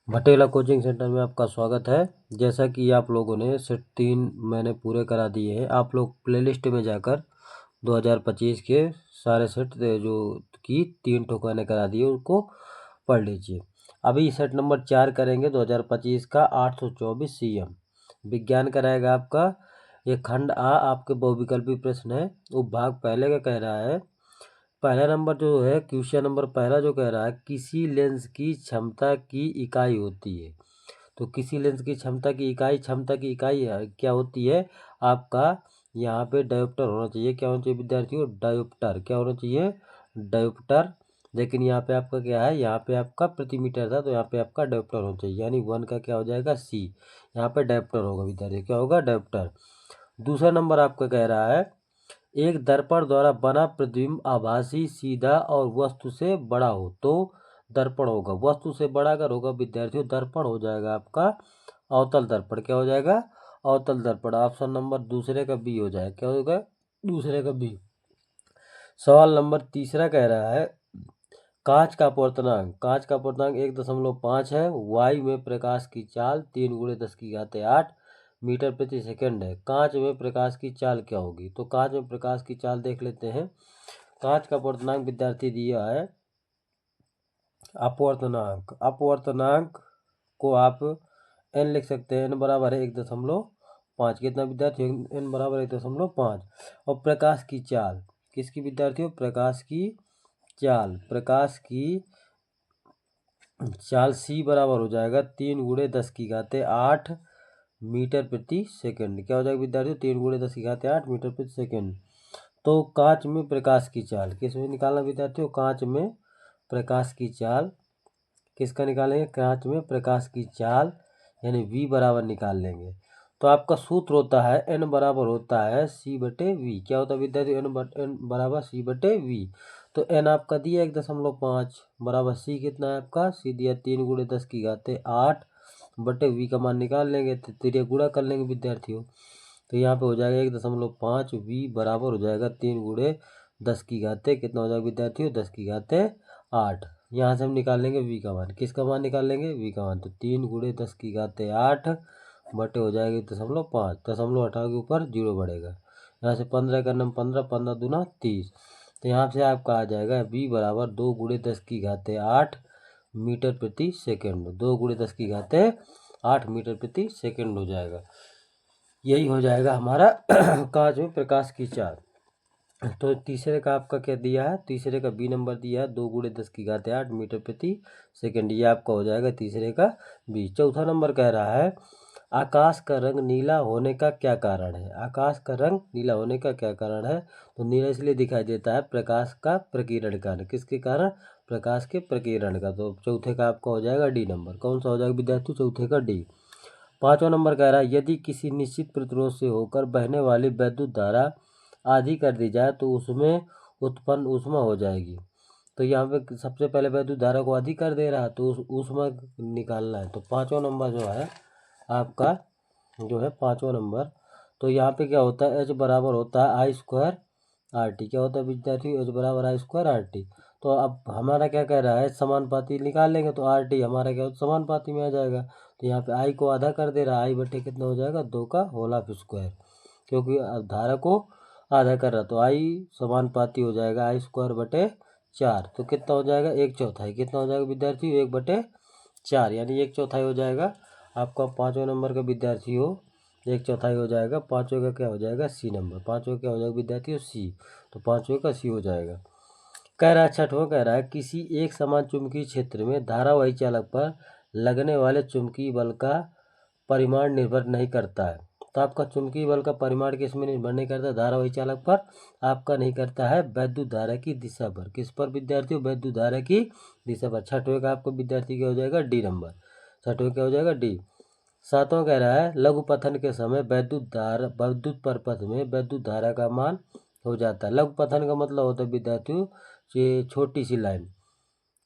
भटेला coaching centre में आपका स्वागत है। जैसा कि आप लोगों ने सेट 3 मैंने पूरे करा दिए हैं। आप लोग प्लेलिस्ट में जाकर 2025 के सारे सेट जो कि 3 ठोक मैंने करा दिए उनको पढ़ लीजिए। अभी सेट नंबर 4 करेंगे 2025 का 824 CM विज्ञान कराएगा आपका। ये खंड आ आपके बहुविकल्पी प्रश्न है। उपभाग पहले का कह रहा है, पहला नंबर जो है क्वेश्चन नंबर पहला जो कह रहा है किसी लेंस की क्षमता की इकाई होती है। तो किसी लेंस की क्षमता की इकाई क्या होती है आपका। यहाँ पे डायोप्टर होना चाहिए। क्या होना चाहिए विद्यार्थियों? डायोप्टर। क्या होना चाहिए? डायोप्टर। लेकिन यहाँ पे आपका क्या है, यहाँ पे आपका प्रति मीटर था तो यहाँ पे आपका डायोप्टर होना चाहिए, यानी 1 का क्या हो जाएगा C। यहाँ पे डायोप्टर होगा विद्यार्थियों, क्या होगा? डायोप्टर। दूसरा नंबर आपका कह रहा है एक दर्पण द्वारा बना प्रतिबिंब आभासी, सीधा और वस्तु से बड़ा हो तो दर्पण होगा। वस्तु से बड़ा अगर होगा विद्यार्थियों दर्पण हो जाएगा आपका अवतल दर्पण। क्या हो जाएगा? अवतल दर्पण। ऑप्शन नंबर दूसरे का B हो जाएगा। क्या होगा? दूसरे का B। सवाल नंबर तीसरा कह रहा है कांच का अपवर्तनांक 1.5 है। वायु में प्रकाश की चाल 3 × 10⁸ मीटर प्रति सेकंड है। कांच में प्रकाश की चाल क्या होगी? तो कांच में प्रकाश की चाल देख लेते हैं। कांच का अपवर्तनांक विद्यार्थी दिया है, अपवर्तनांक को आप n लिख सकते हैं। n बराबर है 1.5। कितना विद्यार्थी? n बराबर 1.5। और प्रकाश की चाल किसकी विद्यार्थियों? प्रकाश की चाल C बराबर हो जाएगा 3 × 10⁸ मीटर प्रति सेकंड। क्या हो जाएगा विद्यार्थियों? 3 × 10⁸ मीटर प्रति सेकंड। तो कांच में प्रकाश की चाल किस में निकालना विद्यार्थियों? कांच में प्रकाश की चाल किसका निकालेंगे? कांच में प्रकाश की चाल यानी V बराबर निकाल लेंगे। तो आपका सूत्र होता है n बराबर होता है C/V। क्या होता है विद्यार्थी? n बराबर C/V। तो n आपका दिया 1.5 बराबर C कितना है आपका? C दिया 3 × 10⁸ बटे V का मान निकाल लेंगे, तो तेरे गुणा कर लेंगे विद्यार्थियों। तो यहाँ पे हो जाएगा 1.5 V बराबर हो जाएगा 3 × 10⁻, कितना हो जाएगा विद्यार्थियों? 10�8। यहाँ से हम निकाल लेंगे V का मान। किसका मान निकाल लेंगे? V का मान। तो 3 × 10⁸ बटे हो जाएगा 1.5। दशमलव हटाओगे ऊपर 0 बढ़ेगा। यहाँ से 15 का नम 15, 15 दूना 30। तो यहाँ से आपका आ जाएगा V बराबर 2 × 10⁸ मीटर प्रति सेकंड। 2 × 10⁸ मीटर प्रति सेकंड हो जाएगा। यही हो जाएगा हमारा कांच में प्रकाश की चाल। तो तीसरे का आपका क्या दिया है? तीसरे का B नंबर दिया है 2 × 10⁸ मीटर प्रति सेकंड। ये आपका हो जाएगा तीसरे का B। चौथा नंबर कह रहा है आकाश का रंग नीला होने का क्या कारण है? आकाश का रंग नीला होने का क्या कारण है? तो नीला इसलिए दिखाई देता है प्रकाश का प्रकीर्ण कारण। किसके कारण? प्रकाश के प्रकीर्ण का। तो चौथे का आपका हो जाएगा D नंबर। कौन सा हो जाएगा विद्यार्थी? चौथे का D। पांचवा नंबर कह रहा है यदि किसी निश्चित प्रतिरोध से होकर बहने वाली विद्युत धारा आधी कर दी जाए तो उसमें उत्पन्न ऊष्मा हो जाएगी। तो यहाँ पे सबसे पहले विद्युत धारा को आधी कर दे रहा है तो उस ऊष्मा निकालना है। तो पांचवा नंबर जो है आपका जो है पांचवा नंबर, तो यहाँ पे क्या होता है H बराबर होता है I² RT। क्या होता है विद्यार्थी? H बराबर I² RT। तो अब हमारा क्या कह रहा है समानुपाती निकाल लेंगे तो RT हमारा क्या होता है समानुपाती में आ जाएगा। तो यहाँ पे I को आधा कर दे रहा है, I बटे कितना हो जाएगा 2 का होल स्क्वायर, क्योंकि धारा को आधा कर रहा तो I समानुपाती हो जाएगा I² बटे 4। तो कितना हो जाएगा 1/4। कितना हो जाएगा विद्यार्थी? 1/4 यानी 1/4 हो जाएगा आपका पाँचवें नंबर का विद्यार्थी हो। 1/4 हो जाएगा। पाँचवें का क्या हो जाएगा? C number. पाँचवें क्या हो जाएगा विद्यार्थी? C। तो पाँचवें का C हो जाएगा। कह रहा है छठवां कह रहा है किसी एक समान चुंबकीय क्षेत्र में धारावाही चालक पर लगने वाले चुंबकीय बल का परिमाण निर्भर नहीं करता है। तो आपका चुंबकीय बल का परिमाण किस में निर्भर नहीं करता? धारावाही चालक पर। आपका नहीं करता है वैद्युत धारा की दिशा पर। किस पर विद्यार्थियों? वैद्युत धारा की दिशा पर। छठवें का आपको विद्यार्थी क्या हो जाएगा? D number. छठवें क्या हो जाएगा? D। सातवां कह रहा है लघु पथन के समय विद्युत परपथ में विद्युत धारा का मान हो जाता है। लघु पथन का मतलब होता है विद्यार्थियों ये छोटी सी लाइन,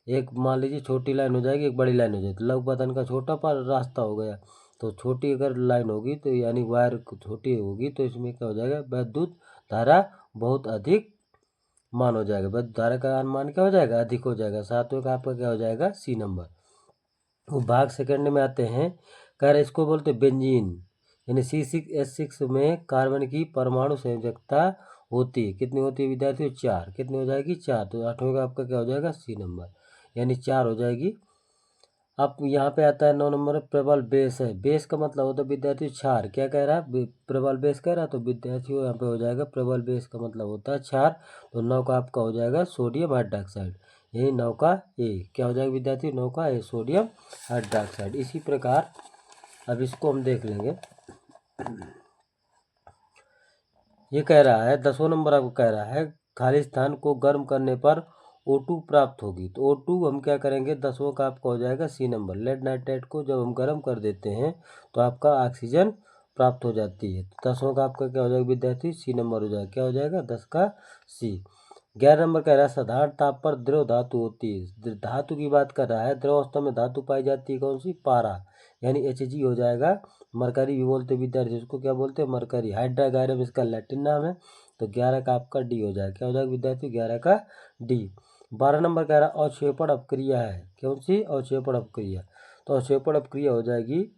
एक मान लीजिए छोटी लाइन हो जाएगी, एक बड़ी लाइन हो जाएगी। तो लघु पथन का छोटा पर रास्ता हो गया। तो छोटी अगर लाइन होगी तो यानी वायर छोटी होगी तो इसमें क्या हो जाएगा? विद्युत धारा बहुत अधिक मान हो जाएगा। विद्युत धारा का मान क्या हो जाएगा? अधिक हो जाएगा। सातवें का आपका क्या हो जाएगा? C number. वो भाग सेकंड में आते हैं। कह रहे इसको बोलते बेंजीन, यानी C6H6 में कार्बन की परमाणु संयोजकता होती है। कितनी होती है विद्यार्थियों? 4। कितनी हो जाएगी? 4। तो 8वें का आपका क्या हो जाएगा? C नंबर, यानी 4 हो जाएगी। अब यहाँ पे आता है 9 नंबर प्रबल बेस है। बेस का मतलब होता है विद्यार्थी क्षार। क्या कह रहा है? प्रबल बेस कह रहा है, तो विद्यार्थियों यहाँ पे हो जाएगा प्रबल बेस का मतलब होता है क्षार। तो 9 का आपका हो जाएगा सोडियम हाइड्रोक्साइड, यही 9 का ए। क्या हो जाएगा विद्यार्थी? 9 का ए सोडियम हाइड्रोक्साइड। इसी प्रकार अब इसको हम देख लेंगे। ये कह रहा है 10वां नंबर आपको कह रहा है खाली स्थान को गर्म करने पर O2 प्राप्त होगी। तो O2 हम क्या करेंगे? 10वां का आपका हो जाएगा C नंबर। लेड नाइट्रेट को जब हम गर्म कर देते हैं तो आपका ऑक्सीजन प्राप्त हो जाती है। तो 10वां का आपका क्या हो जाएगा विद्यार्थी? C नंबर हो जाएगा। क्या हो जाएगा? 10 का C। 11 नंबर कह रहा है साधारण ताप पर द्रव धातु होती है। धातु की बात कर रहा है। द्रव अवस्था में धातु पाई जाती है कौन सी? पारा, यानी Hg हो जाएगा। मरकरी भी बोलते विद्यार्थी, उसको क्या बोलते हैं? मरकरी। हाइड्रागायरम इसका लैटिन नाम है। तो 11 का आपका डी हो जाएगा। क्या हो जाएगा विद्यार्थी? 11 का डी। 12 नंबर कह रहा है अवक्षेपण अपक्रिया है। कौन सी? अवक्षेपण अपक्रिया। तो अवक्षेपण अपक्रिया हो जाएगी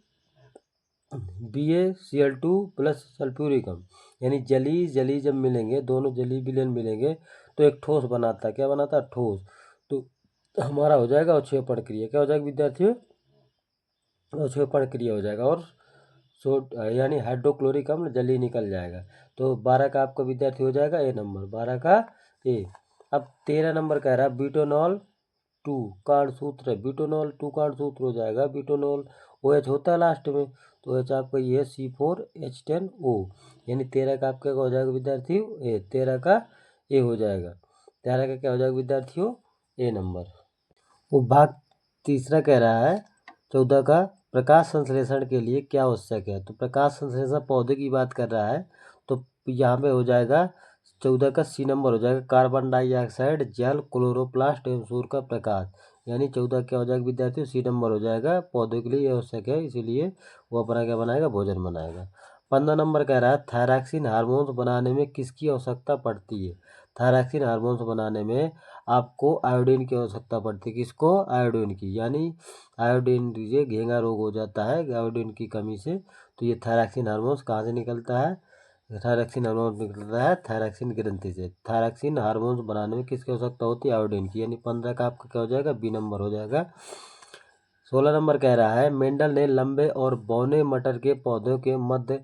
BaCl2 प्लस सल्फ्यूरिकम, यानी जली जली जब मिलेंगे, दोनों जली विलयन मिलेंगे तो एक ठोस बनाता है। क्या बनाता है? ठोस। तो हमारा हो जाएगा अवक्षेपण क्रिया। क्या हो जाएगा विद्यार्थियों? अवक्षेपण क्रिया हो जाएगा। और यानी हाइड्रोक्लोरिक अम्ल जल्दी निकल जाएगा। तो 12 का आपका विद्यार्थी हो जाएगा ए नंबर, 12 का ए। अब 13 नंबर कह रहा है ब्यूटेनॉल 2 का सूत्र है। ब्यूटेनॉल 2 का सूत्र हो जाएगा, ब्यूटेनॉल OH होता है लास्ट में, तो OH आपका ये C4H10O, यानी 13 का आपका हो जाएगा विद्यार्थियों ए। 13 का ए हो जाएगा। 13 का क्या हो जाएगा विद्यार्थियों? ए नंबर। वो भाग तीसरा कह रहा है 14 का प्रकाश संश्लेषण के लिए क्या आवश्यक है। तो प्रकाश संश्लेषण पौधे की बात कर रहा है। तो यहाँ पे हो जाएगा 14 का C नंबर हो जाएगा कार्बन डाइऑक्साइड, जल, क्लोरोप्लास्ट एवं सूर्य का प्रकाश, यानी 14 क्या हो जाएगा विद्यार्थियों? C नंबर हो जाएगा। पौधों के लिए ये आवश्यक है, इसीलिए वो अपना क्या बनाएगा? भोजन बनाएगा। 15 नंबर कह रहा है थायरॉक्सिन हार्मोन्स बनाने में किसकी आवश्यकता पड़ती है। थायरॉक्सिन हार्मोन्स बनाने में आपको आयोडीन की आवश्यकता पड़ती है। किसको? आयोडीन की, यानी आयोडीन ये घेंगा रोग हो जाता है आयोडीन की कमी से। तो ये थायरॉक्सिन हार्मोन्स कहाँ से निकलता है? थायरॉक्सिन हार्मोन निकलता है थायरॉक्सिन ग्रंथि से। थायरॉक्सिन हार्मोन्स बनाने में किसकी आवश्यकता होती है? आयोडीन की, यानी 15 का आपका क्या हो जाएगा? बी नंबर हो जाएगा। 16 नंबर कह रहा है मेंडल ने लंबे और बौने मटर के पौधों के मध्य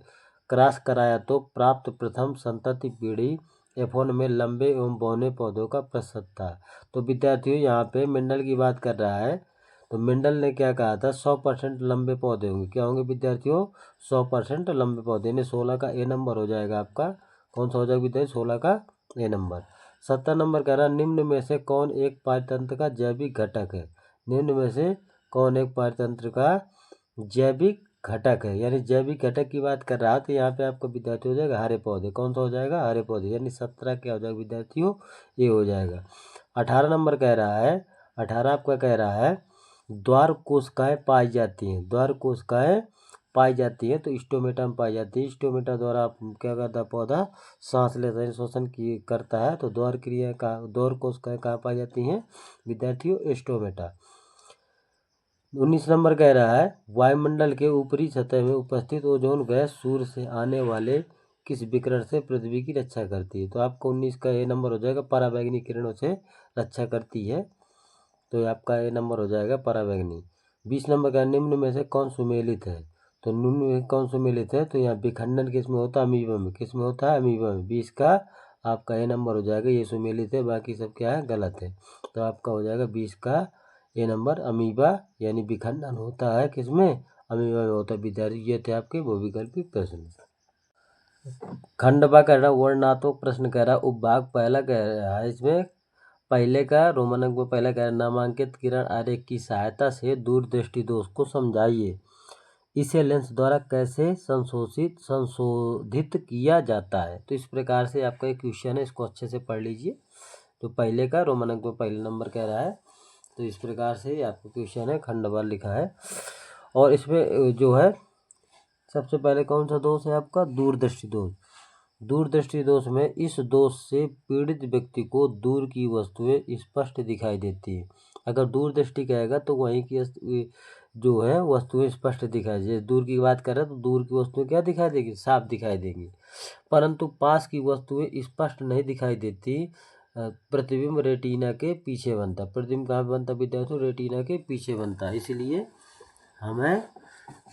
क्रॉस कराया तो प्राप्त प्रथम संतति पीढ़ी F1 में लंबे एवं बौने पौधों का प्रतिशत था। तो विद्यार्थियों यहाँ पे मेंडल की बात कर रहा है। तो मेंडल ने क्या कहा था? 100% लंबे पौधे होंगे। क्या होंगे विद्यार्थियों? 100% लंबे पौधे, यानी 16 का ए नंबर हो जाएगा आपका। कौन सा हो जाएगा विद्यार्थी? 16 का ए नंबर। 17 नंबर कह रहा है निम्न में से कौन एक पारतंत्र का जैविक घटक है। निम्न में से कौन एक पारतंत्र का जैविक घटक है, यानी जैविक घटक की बात कर रहा है। तो यहाँ पे आपका विद्यार्थी हो जाएगा हरे पौधे। कौन सा हो जाएगा? हरे पौधे, यानी 17 क्या हो जाएगा विद्यार्थियों? ये हो जाएगा। 18 नंबर कह रहा है 18 आपका कह रहा है द्वार कोशिकाएं पाई जाती हैं। द्वार कोशिकाएं पाई जाती है तो स्टोमेटा में पाई जाती है। स्टोमेटा द्वारा आप क्या करता है? पौधा सांस लेता है, श्वसन की करता है। तो द्वार क्रिया का द्वार कोशिकाएं कहाँ पाई जाती हैं विद्यार्थियों? स्टोमेटा। 19 नंबर कह रहा है वायुमंडल के ऊपरी सतह में उपस्थित ओजोन गैस सूर्य से आने वाले किस विकिरण से पृथ्वी की रक्षा करती है। तो आपको 19 का ए नंबर हो जाएगा पराबैंगनी किरणों से रक्षा करती है। तो आपका ए नंबर हो जाएगा पराबैंगनी। 20 नंबर का निम्न में से कौन सुमेलित है। तो निम्न में कौन सुमेलित है? तो यहाँ विखंडन किस में होता है? अमीबा में। किस में होता है? अमीबा में। 20 का आपका ए नंबर हो जाएगा। ये सुमेलित है, बाकी सब क्या है? गलत है। तो आपका हो जाएगा 20 का ए नंबर अमीबा, यानी विखंडन होता है किसमें? अमीबा में होता है। विद्यार्थी ये थे आपके बहुविकल्पी प्रश्न। खंडवा कह रहा वर्णनात्मक प्रश्न कह रहा उपभाग पहला कह रहा है। इसमें पहले का रोमन अंक में पहला कह रहा नामांकित किरण आरेख की सहायता से दूरदृष्टि दोष को समझाइए। इसे लेंस द्वारा कैसे संशोधित किया जाता है। तो इस प्रकार से आपका एक क्वेश्चन है, इसको अच्छे से पढ़ लीजिए। तो पहले का रोमन अंक में पहला नंबर कह रहा है। तो इस प्रकार से आपका क्वेश्चन है, खंडवा लिखा है। और इसमें जो है सबसे पहले कौन सा दोष है आपका? दूरदृष्टि दोष। दूरदृष्टि दोष में इस दोष से पीड़ित व्यक्ति को दूर की वस्तुएं स्पष्ट दिखाई देती है। अगर दूरदृष्टि कहेगा तो वहीं की जो है वस्तुएं स्पष्ट दिखाई दे। दूर की बात कर रहे हैं तो दूर की वस्तुएं क्या दिखाई देगी, साफ दिखाई देंगी, परंतु पास की वस्तुएं स्पष्ट नहीं दिखाई देती। प्रतिबिंब रेटिना के पीछे बनता है। प्रतिबिंब कहाँ बनता है विद्यार्थियों, रेटिना के पीछे बनता है। इसीलिए हमें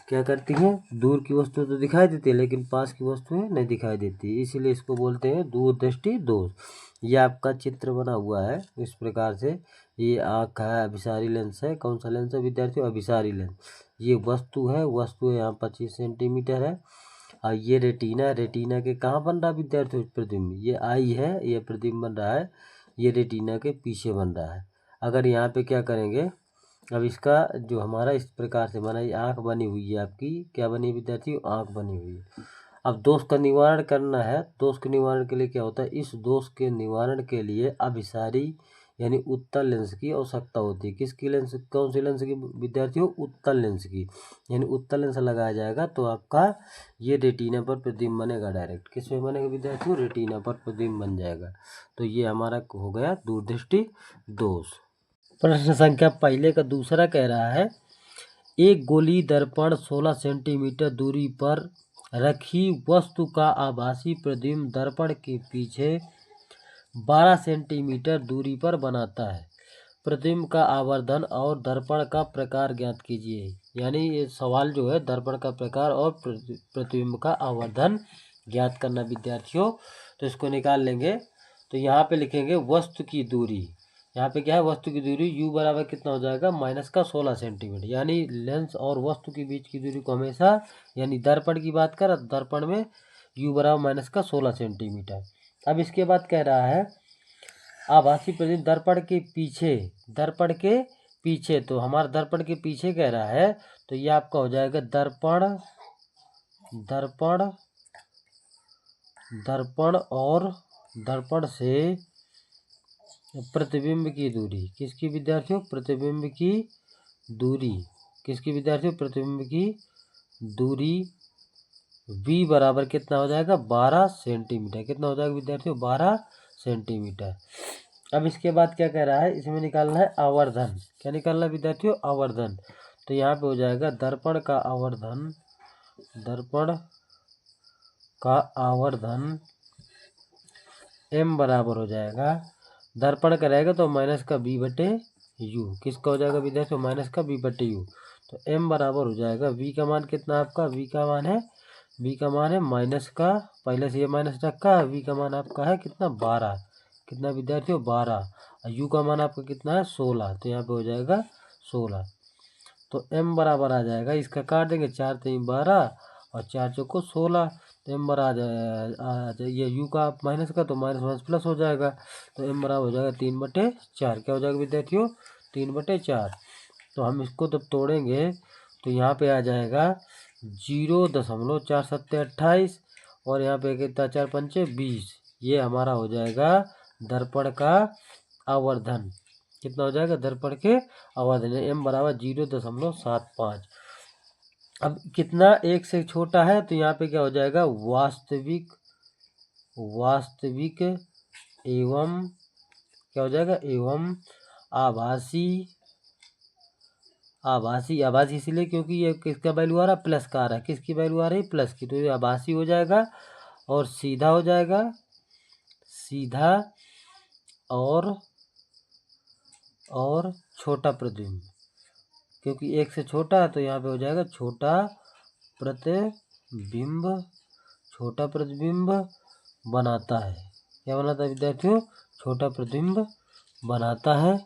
क्या करती है, दूर की वस्तुएं तो दिखाई देती है लेकिन पास की वस्तुएं नहीं दिखाई देती, इसीलिए इसको बोलते हैं दूरदृष्टि दोष। ये आपका चित्र बना हुआ है इस प्रकार से। ये आँख है, अभिसारी लेंस है। कौन सा लेंस है विद्यार्थियों, अभिसारी लेंस। ये वस्तु है, वस्तु यहाँ 25 सेंटीमीटर है। और ये रेटिना, रेटिना के कहाँ बन रहा है विद्यार्थियों प्रतिबिंब, ये आई है, ये प्रतिबिंब बन रहा है, ये रेटिना के पीछे बन रहा है। अगर यहाँ पे क्या करेंगे, अब इसका जो हमारा इस प्रकार से बना, ये आँख बनी हुई है आपकी, क्या बनी है विद्यार्थियों, आँख बनी हुई है। अब दोष का निवारण करना है। दोष के निवारण के लिए क्या होता है, इस दोष के निवारण के लिए अभिसारी यानी उत्तल लेंस की आवश्यकता होती है। किसकी लेंस, कौन सी लेंस की विद्यार्थियों, उत्तल लेंस की। यानी उत्तल लेंस लगाया जाएगा तो आपका ये रेटिना पर प्रतिबिंब बनेगा डायरेक्ट। किस में बनेगा विद्यार्थियों, रेटिना पर प्रतिबिंब बन जाएगा। तो ये हमारा हो गया दूरदृष्टि दोष। प्रश्न संख्या पहले का दूसरा कह रहा है, एक गोली दर्पण 16 सेंटीमीटर दूरी पर रखी वस्तु का आभासी प्रतिबिंब दर्पण के पीछे 12 सेंटीमीटर दूरी पर बनाता है। प्रतिबिंब का आवर्धन और दर्पण का प्रकार ज्ञात कीजिए। यानी ये सवाल जो है दर्पण का प्रकार और प्रतिबिंब का आवर्धन ज्ञात करना विद्यार्थियों। तो इसको निकाल लेंगे। तो यहाँ पे लिखेंगे वस्तु की दूरी। यहाँ पे क्या है, वस्तु की दूरी u बराबर कितना हो जाएगा, -16 सेंटीमीटर। यानी लेंस और वस्तु के बीच की दूरी को हमेशा, यानी दर्पण की बात कर, दर्पण में u बराबर -16 सेंटीमीटर। अब इसके बाद कह रहा है आभासी प्रतिबिंब दर्पण के पीछे, दर्पण के पीछे, तो हमारा दर्पण के पीछे कह रहा है तो ये आपका हो जाएगा दर्पण, दर्पण, दर्पण और दर्पण से प्रतिबिंब की दूरी। किसकी विद्यार्थियों, प्रतिबिंब की दूरी। किसकी विद्यार्थियों, प्रतिबिंब की दूरी v बराबर कितना हो जाएगा, 12 सेंटीमीटर। कितना हो जाएगा विद्यार्थियों, 12 सेंटीमीटर। अब इसके बाद क्या कह रहा है, इसमें निकालना है आवर्धन। क्या निकालना है विद्यार्थियों, आवर्धन। तो यहाँ पे हो जाएगा दर्पण का आवर्धन, दर्पण का आवर्धन m बराबर हो जाएगा, दर्पण का रहेगा तो माइनस का b बटे u। किसका हो जाएगा विद्यार्थियों, माइनस का b बटे u। तो m बराबर हो जाएगा, v का मान कितना आपका, v का मान है, v का मान है माइनस का, पहले से ये माइनस रखा है, v का मान आपका है कितना, 12। कितना विद्यार्थियों, 12। u का मान आपका कितना है, 16। तो यहाँ पे हो जाएगा 16। तो m बराबर आ जाएगा, इसका काट देंगे, 4 3 12 और 4 चौको 16। तो m बराबर आ जाए, ये u का माइनस का तो माइनस माइनस प्लस हो जाएगा। तो m बराबर हो जाएगा 3/4। क्या हो जाएगा विद्यार्थियों, 3/4। तो हम इसको जब तोड़ेंगे तो यहाँ पे आ जाएगा 0.4 7 28 और यहाँ पे कितना, 4 पंचे 20। ये हमारा हो जाएगा दर्पण का आवर्धन। कितना हो जाएगा, दर्पण के आवर्धन। m बराबर 0.75। अब कितना, एक से छोटा है तो यहाँ पे क्या हो जाएगा, वास्तविक, वास्तविक एवं क्या हो जाएगा, एवं आभासी, आभासी, आभासी इसलिए क्योंकि ये किसका वैल्यू आ रहा है, प्लस का आ रहा है। किसकी वैल्यू आ रही है, प्लस की। तो ये आभासी हो जाएगा और सीधा हो जाएगा, सीधा और छोटा प्रतिबिंब, क्योंकि एक से छोटा है तो यहाँ पे हो जाएगा छोटा प्रतिबिंब, छोटा प्रतिबिंब बनाता है। क्या बनाता है विद्यार्थियों, छोटा प्रतिबिंब बनाता है।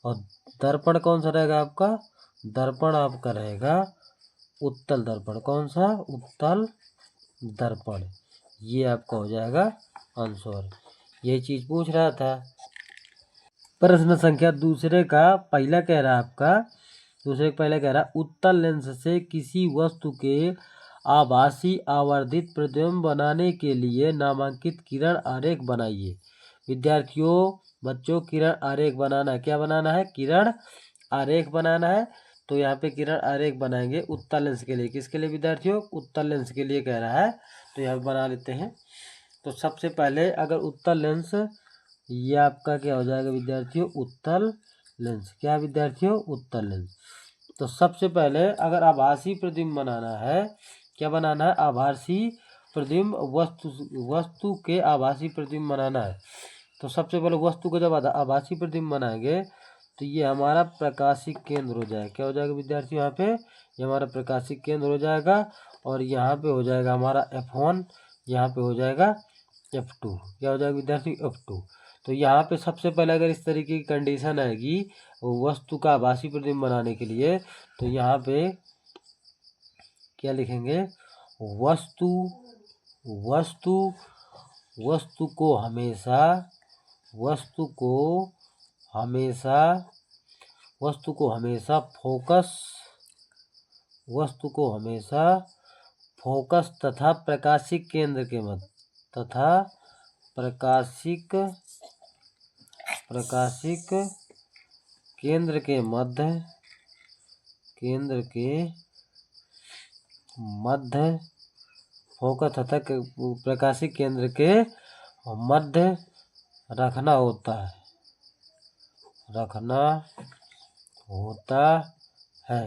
और दर्पण कौन सा रहेगा आपका, दर्पण आपका रहेगा उत्तल दर्पण। कौन सा, उत्तल दर्पण। ये आपका हो जाएगा आंसर। ये चीज पूछ रहा था। प्रश्न संख्या दूसरे का पहला कह रहा है आपका, दूसरे का पहला कह रहा है उत्तल लेंस से किसी वस्तु के आभासी आवर्धित प्रतिबिंब बनाने के लिए नामांकित किरण आरेख बनाइए। विद्यार्थियों, बच्चों, किरण आरेख बनाना, क्या बनाना है, किरण आरेख बनाना है। तो यहाँ पे किरण आरेख बनाएंगे उत्तल लेंस के लिए। किसके लिए विद्यार्थियों, उत्तल लेंस के लिए कह रहा है। तो यहाँ पे बना लेते हैं। तो सबसे पहले अगर उत्तल लेंस, ये आपका क्या हो जाएगा विद्यार्थियों, उत्तल लेंस। क्या विद्यार्थियों, उत्तल लेंस। तो सबसे पहले अगर आभासी प्रतिबिंब बनाना है, क्या बनाना है, आभासी प्रतिबिंब, वस्तु के आभासी प्रतिबिंब बनाना है। तो सबसे पहले वस्तु को जब आभासी प्रतिबिंब बनाएंगे तो ये हमारा प्रकाशिक केंद्र हो जाएगा। क्या हो जाएगा विद्यार्थी, यहाँ पे ये हमारा प्रकाशिक केंद्र हो जाएगा और यहाँ पे हो जाएगा हमारा F1, यहाँ पे हो जाएगा F2। क्या हो जाएगा विद्यार्थी, F2। तो यहाँ पे सबसे पहले अगर इस तरीके की कंडीशन आएगी वस्तु का आभासी प्रतिबिंब बनाने के लिए, तो यहाँ पे क्या लिखेंगे, वस्तु वस्तु वस्तु को हमेशा वस्तु को हमेशा फोकस तथा प्रकाशिक केंद्र के मध्य फोकस तथा प्रकाशिक केंद्र के मध्य रखना होता है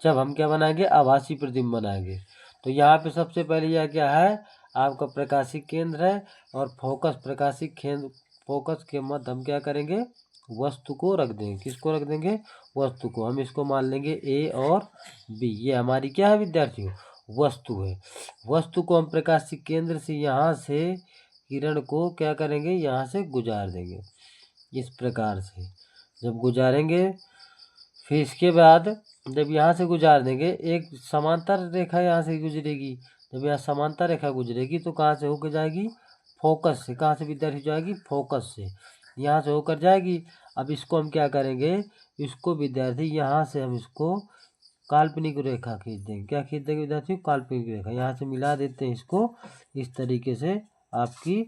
जब हम क्या बनाएंगे, आभासी प्रतिबिंब बनाएंगे। तो यहाँ पे सबसे पहले यह क्या है, आपका प्रकाशिक केंद्र है और फोकस के मध्य हम क्या करेंगे, वस्तु को रख देंगे। किसको रख देंगे, वस्तु को। हम इसको मान लेंगे A और B। ये हमारी क्या है विद्यार्थियों, वस्तु है। वस्तु को हम प्रकाशिक केंद्र से यहाँ से किरण को क्या करेंगे, यहाँ से गुजार देंगे इस प्रकार से। जब गुजारेंगे फिर इसके बाद जब यहाँ से गुजार देंगे, एक समांतर रेखा यहाँ से गुजरेगी। जब यहाँ समांतर रेखा गुजरेगी तो कहाँ से होकर जाएगी, फोकस से। कहाँ से विद्यार्थी जाएगी, फोकस से, यहाँ से होकर जाएगी। अब इसको हम क्या करेंगे, इसको विद्यार्थी यहाँ से हम इसको काल्पनिक रेखा खींच देंगे। क्या खींच देंगे विद्यार्थी, काल्पनिक रेखा। यहाँ से मिला देते हैं इसको, इस तरीके से आपकी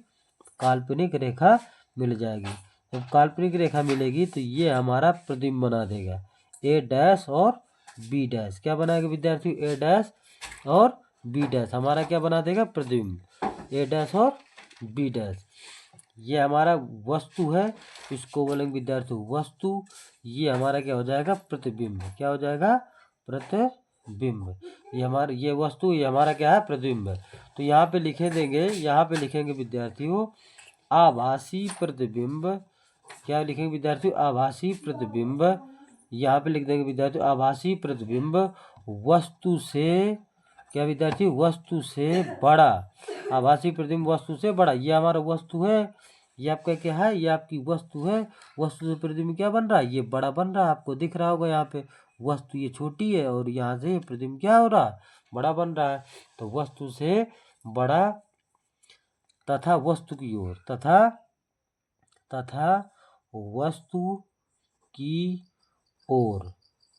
काल्पनिक रेखा मिल जाएगी। जब काल्पनिक रेखा मिलेगी तो ये हमारा प्रतिबिंब बना देगा, A' और B'। क्या बनाएगा विद्यार्थी, A' और B' हमारा क्या बना देगा, प्रतिबिंब, A' और B'। ये हमारा वस्तु है, इसको बोलेंगे विद्यार्थी वस्तु। ये हमारा क्या हो जाएगा, प्रतिबिंब। क्या हो जाएगा, प्रतिबिंब। ये वस्तु, ये हमारा क्या है, प्रतिबिंब। तो यहाँ पे लिखे देंगे, यहाँ पे लिखेंगे विद्यार्थियों आभासी प्रतिबिंब। क्या लिखेंगे विद्यार्थियों, आभासी प्रतिबिंब। यहाँ पे लिख देंगे विद्यार्थी आभासी प्रतिबिंब वस्तु से, क्या विद्यार्थी, वस्तु से बड़ा। आभासी प्रतिबिंब वस्तु से बड़ा। ये हमारा वस्तु है, ये आपका क्या है, ये आपकी वस्तु है। वस्तु से प्रतिबिंब क्या बन रहा है, ये बड़ा बन रहा है। आपको दिख रहा होगा यहाँ पे वस्तु ये छोटी है और यहाँ से प्रतिबिंब क्या हो रहा है, बड़ा बन रहा है। तो वस्तु से बड़ा तथा वस्तु की ओर तथा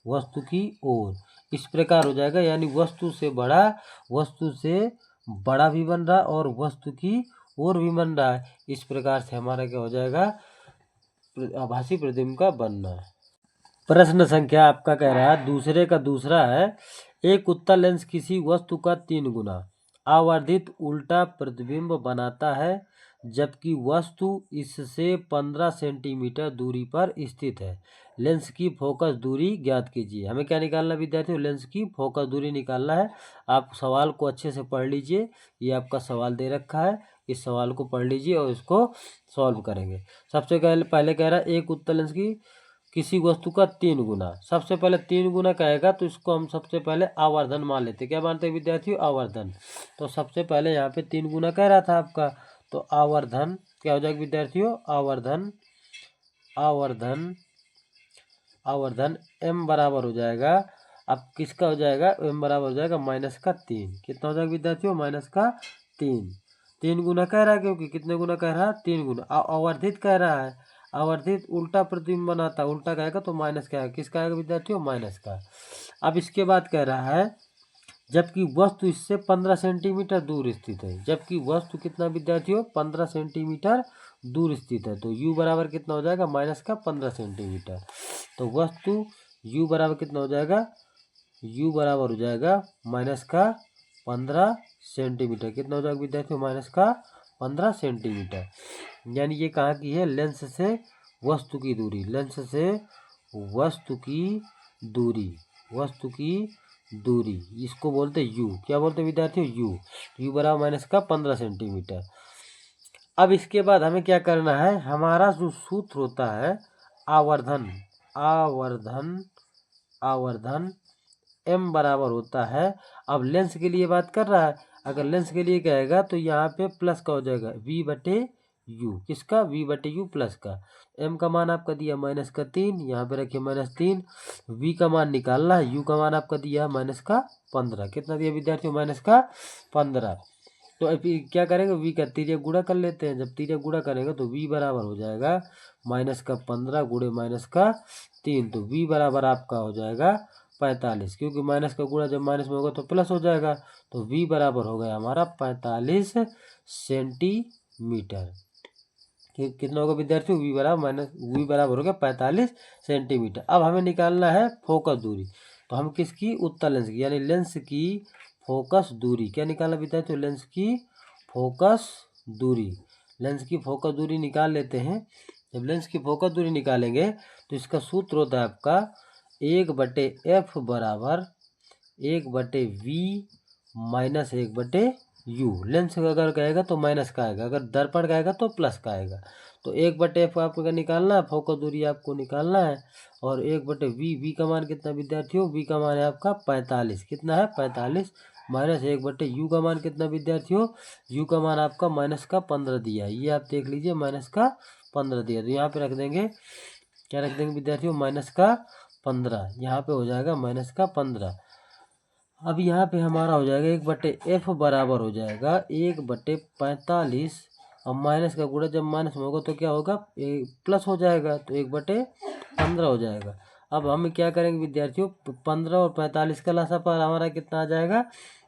वस्तु की ओर इस प्रकार हो जाएगा। यानी वस्तु से बड़ा भी बन रहा है और वस्तु की ओर भी बन रहा है। इस प्रकार से हमारा क्या हो जाएगा, आभासी प्रतिबिंब का बनना। प्रश्न संख्या आपका कह रहा है, दूसरे का दूसरा है, एक उत्तल लेंस किसी वस्तु का 3 गुना आवर्धित उल्टा प्रतिबिंब बनाता है जबकि वस्तु इससे 15 सेंटीमीटर दूरी पर स्थित है। लेंस की फोकस दूरी ज्ञात कीजिए। हमें क्या निकालना विद्यार्थियों, लेंस की फोकस दूरी निकालना है। आप सवाल को अच्छे से पढ़ लीजिए, ये आपका सवाल दे रखा है, इस सवाल को पढ़ लीजिए और इसको सॉल्व करेंगे। सबसे पहले कह रहा है एक उत्तल लेंस की किसी वस्तु का 3 गुना। सबसे पहले 3 गुना कहेगा तो इसको हम सबसे पहले आवर्धन मान लेते हैं। क्या मानते हैं विद्यार्थियों, आवर्धन। तो सबसे पहले यहाँ पे 3 गुना कह रहा था आपका, तो आवर्धन क्या हो जाएगा विद्यार्थियों, आवर्धन m बराबर हो जाएगा, अब किसका हो जाएगा, m बराबर हो जाएगा -3। कितना हो जाएगा विद्यार्थियों, -3। 3 गुना कह रहा है, क्योंकि कितने गुना कह रहा है, 3 गुना। आवर्धित कह रहा है, आवर्धित उल्टा प्रतिबिंब बनाता है, उल्टा कहेगा तो माइनस का आएगा। किसका आएगा विद्यार्थियों, माइनस का। अब इसके बाद कह रहा है जबकि वस्तु इससे 15 सेंटीमीटर दूर स्थित है। जबकि वस्तु कितना विद्यार्थियों, 15 सेंटीमीटर दूर स्थित है। तो u बराबर कितना हो जाएगा, -15 सेंटीमीटर। तो वस्तु u बराबर कितना हो जाएगा, u बराबर हो जाएगा -15 सेंटीमीटर। कितना हो जाएगा विद्यार्थियों, -15 सेंटीमीटर। यानी ये कहाँ की है, लेंस से वस्तु की दूरी, लेंस से वस्तु की दूरी, वस्तु की दूरी, इसको बोलते यू। क्या बोलते हैं विद्यार्थियों? यू। यू बराबर माइनस का 15 सेंटीमीटर। अब इसके बाद हमें क्या करना है, हमारा जो सूत्र होता है आवर्धन, आवर्धन आवर्धन m बराबर होता है। अब लेंस के लिए बात कर रहा है, अगर लेंस के लिए कहेगा तो यहाँ पे प्लस का हो जाएगा v बटे यू। किसका? v बटे यू प्लस का। m का मान आपका दिया माइनस का 3, यहाँ पे रखिए -3। v का मान निकालना है, u का मान आपका दिया माइनस का 15। कितना दिया विद्यार्थियों? माइनस का 15। तो अभी क्या करेंगे, v का तिर्यक गुणा कर लेते हैं। जब तिर्यक गुणा करेंगे तो v बराबर हो जाएगा माइनस का 15 गुणे माइनस का 3, तो v बराबर आपका हो जाएगा 45, क्योंकि माइनस का गुणा जब माइनस में होगा तो प्लस हो जाएगा। तो v बराबर हो गया हमारा 45 सेंटीमीटर। कितना होगा विद्यार्थियों? v बराबर हो गया 45 सेंटीमीटर। अब हमें निकालना है फोकस दूरी, तो हम किसकी? उत्तल लेंस की, यानी लेंस की फोकस दूरी। क्या निकालना विद्यार्थियों? लेंस की फोकस दूरी। लेंस की फोकस दूरी निकाल लेते हैं। जब लेंस की फोकस दूरी निकालेंगे तो इसका सूत्र होता है आपका 1/f बराबर 1/v माइनस 1/u। लेंस अगर कहेगा तो माइनस का आएगा, अगर दर्पण का आएगा तो प्लस का आएगा। तो 1/f आपको निकालना है, फोकस दूरी आपको निकालना है। और 1/v का मान कितना विद्यार्थियों? v का मान है आपका 45। कितना है? 45 माइनस 1/u का मान कितना विद्यार्थियों? u का मान आपका माइनस का 15 दिया है, ये आप देख लीजिए माइनस का 15 दिया। तो यहाँ पे रख देंगे, क्या रख देंगे विद्यार्थियों? माइनस का 15। यहाँ पे हो जाएगा माइनस का 15। अब यहाँ पे हमारा हो जाएगा 1/f बराबर हो जाएगा 1/45। और माइनस का गुणा जब माइनस में होगा तो क्या होगा? प्लस हो जाएगा, तो 1/15 हो जाएगा। अब हम क्या करेंगे विद्यार्थियों? 15 और 45 का लसा पर हमारा कितना आ जाएगा?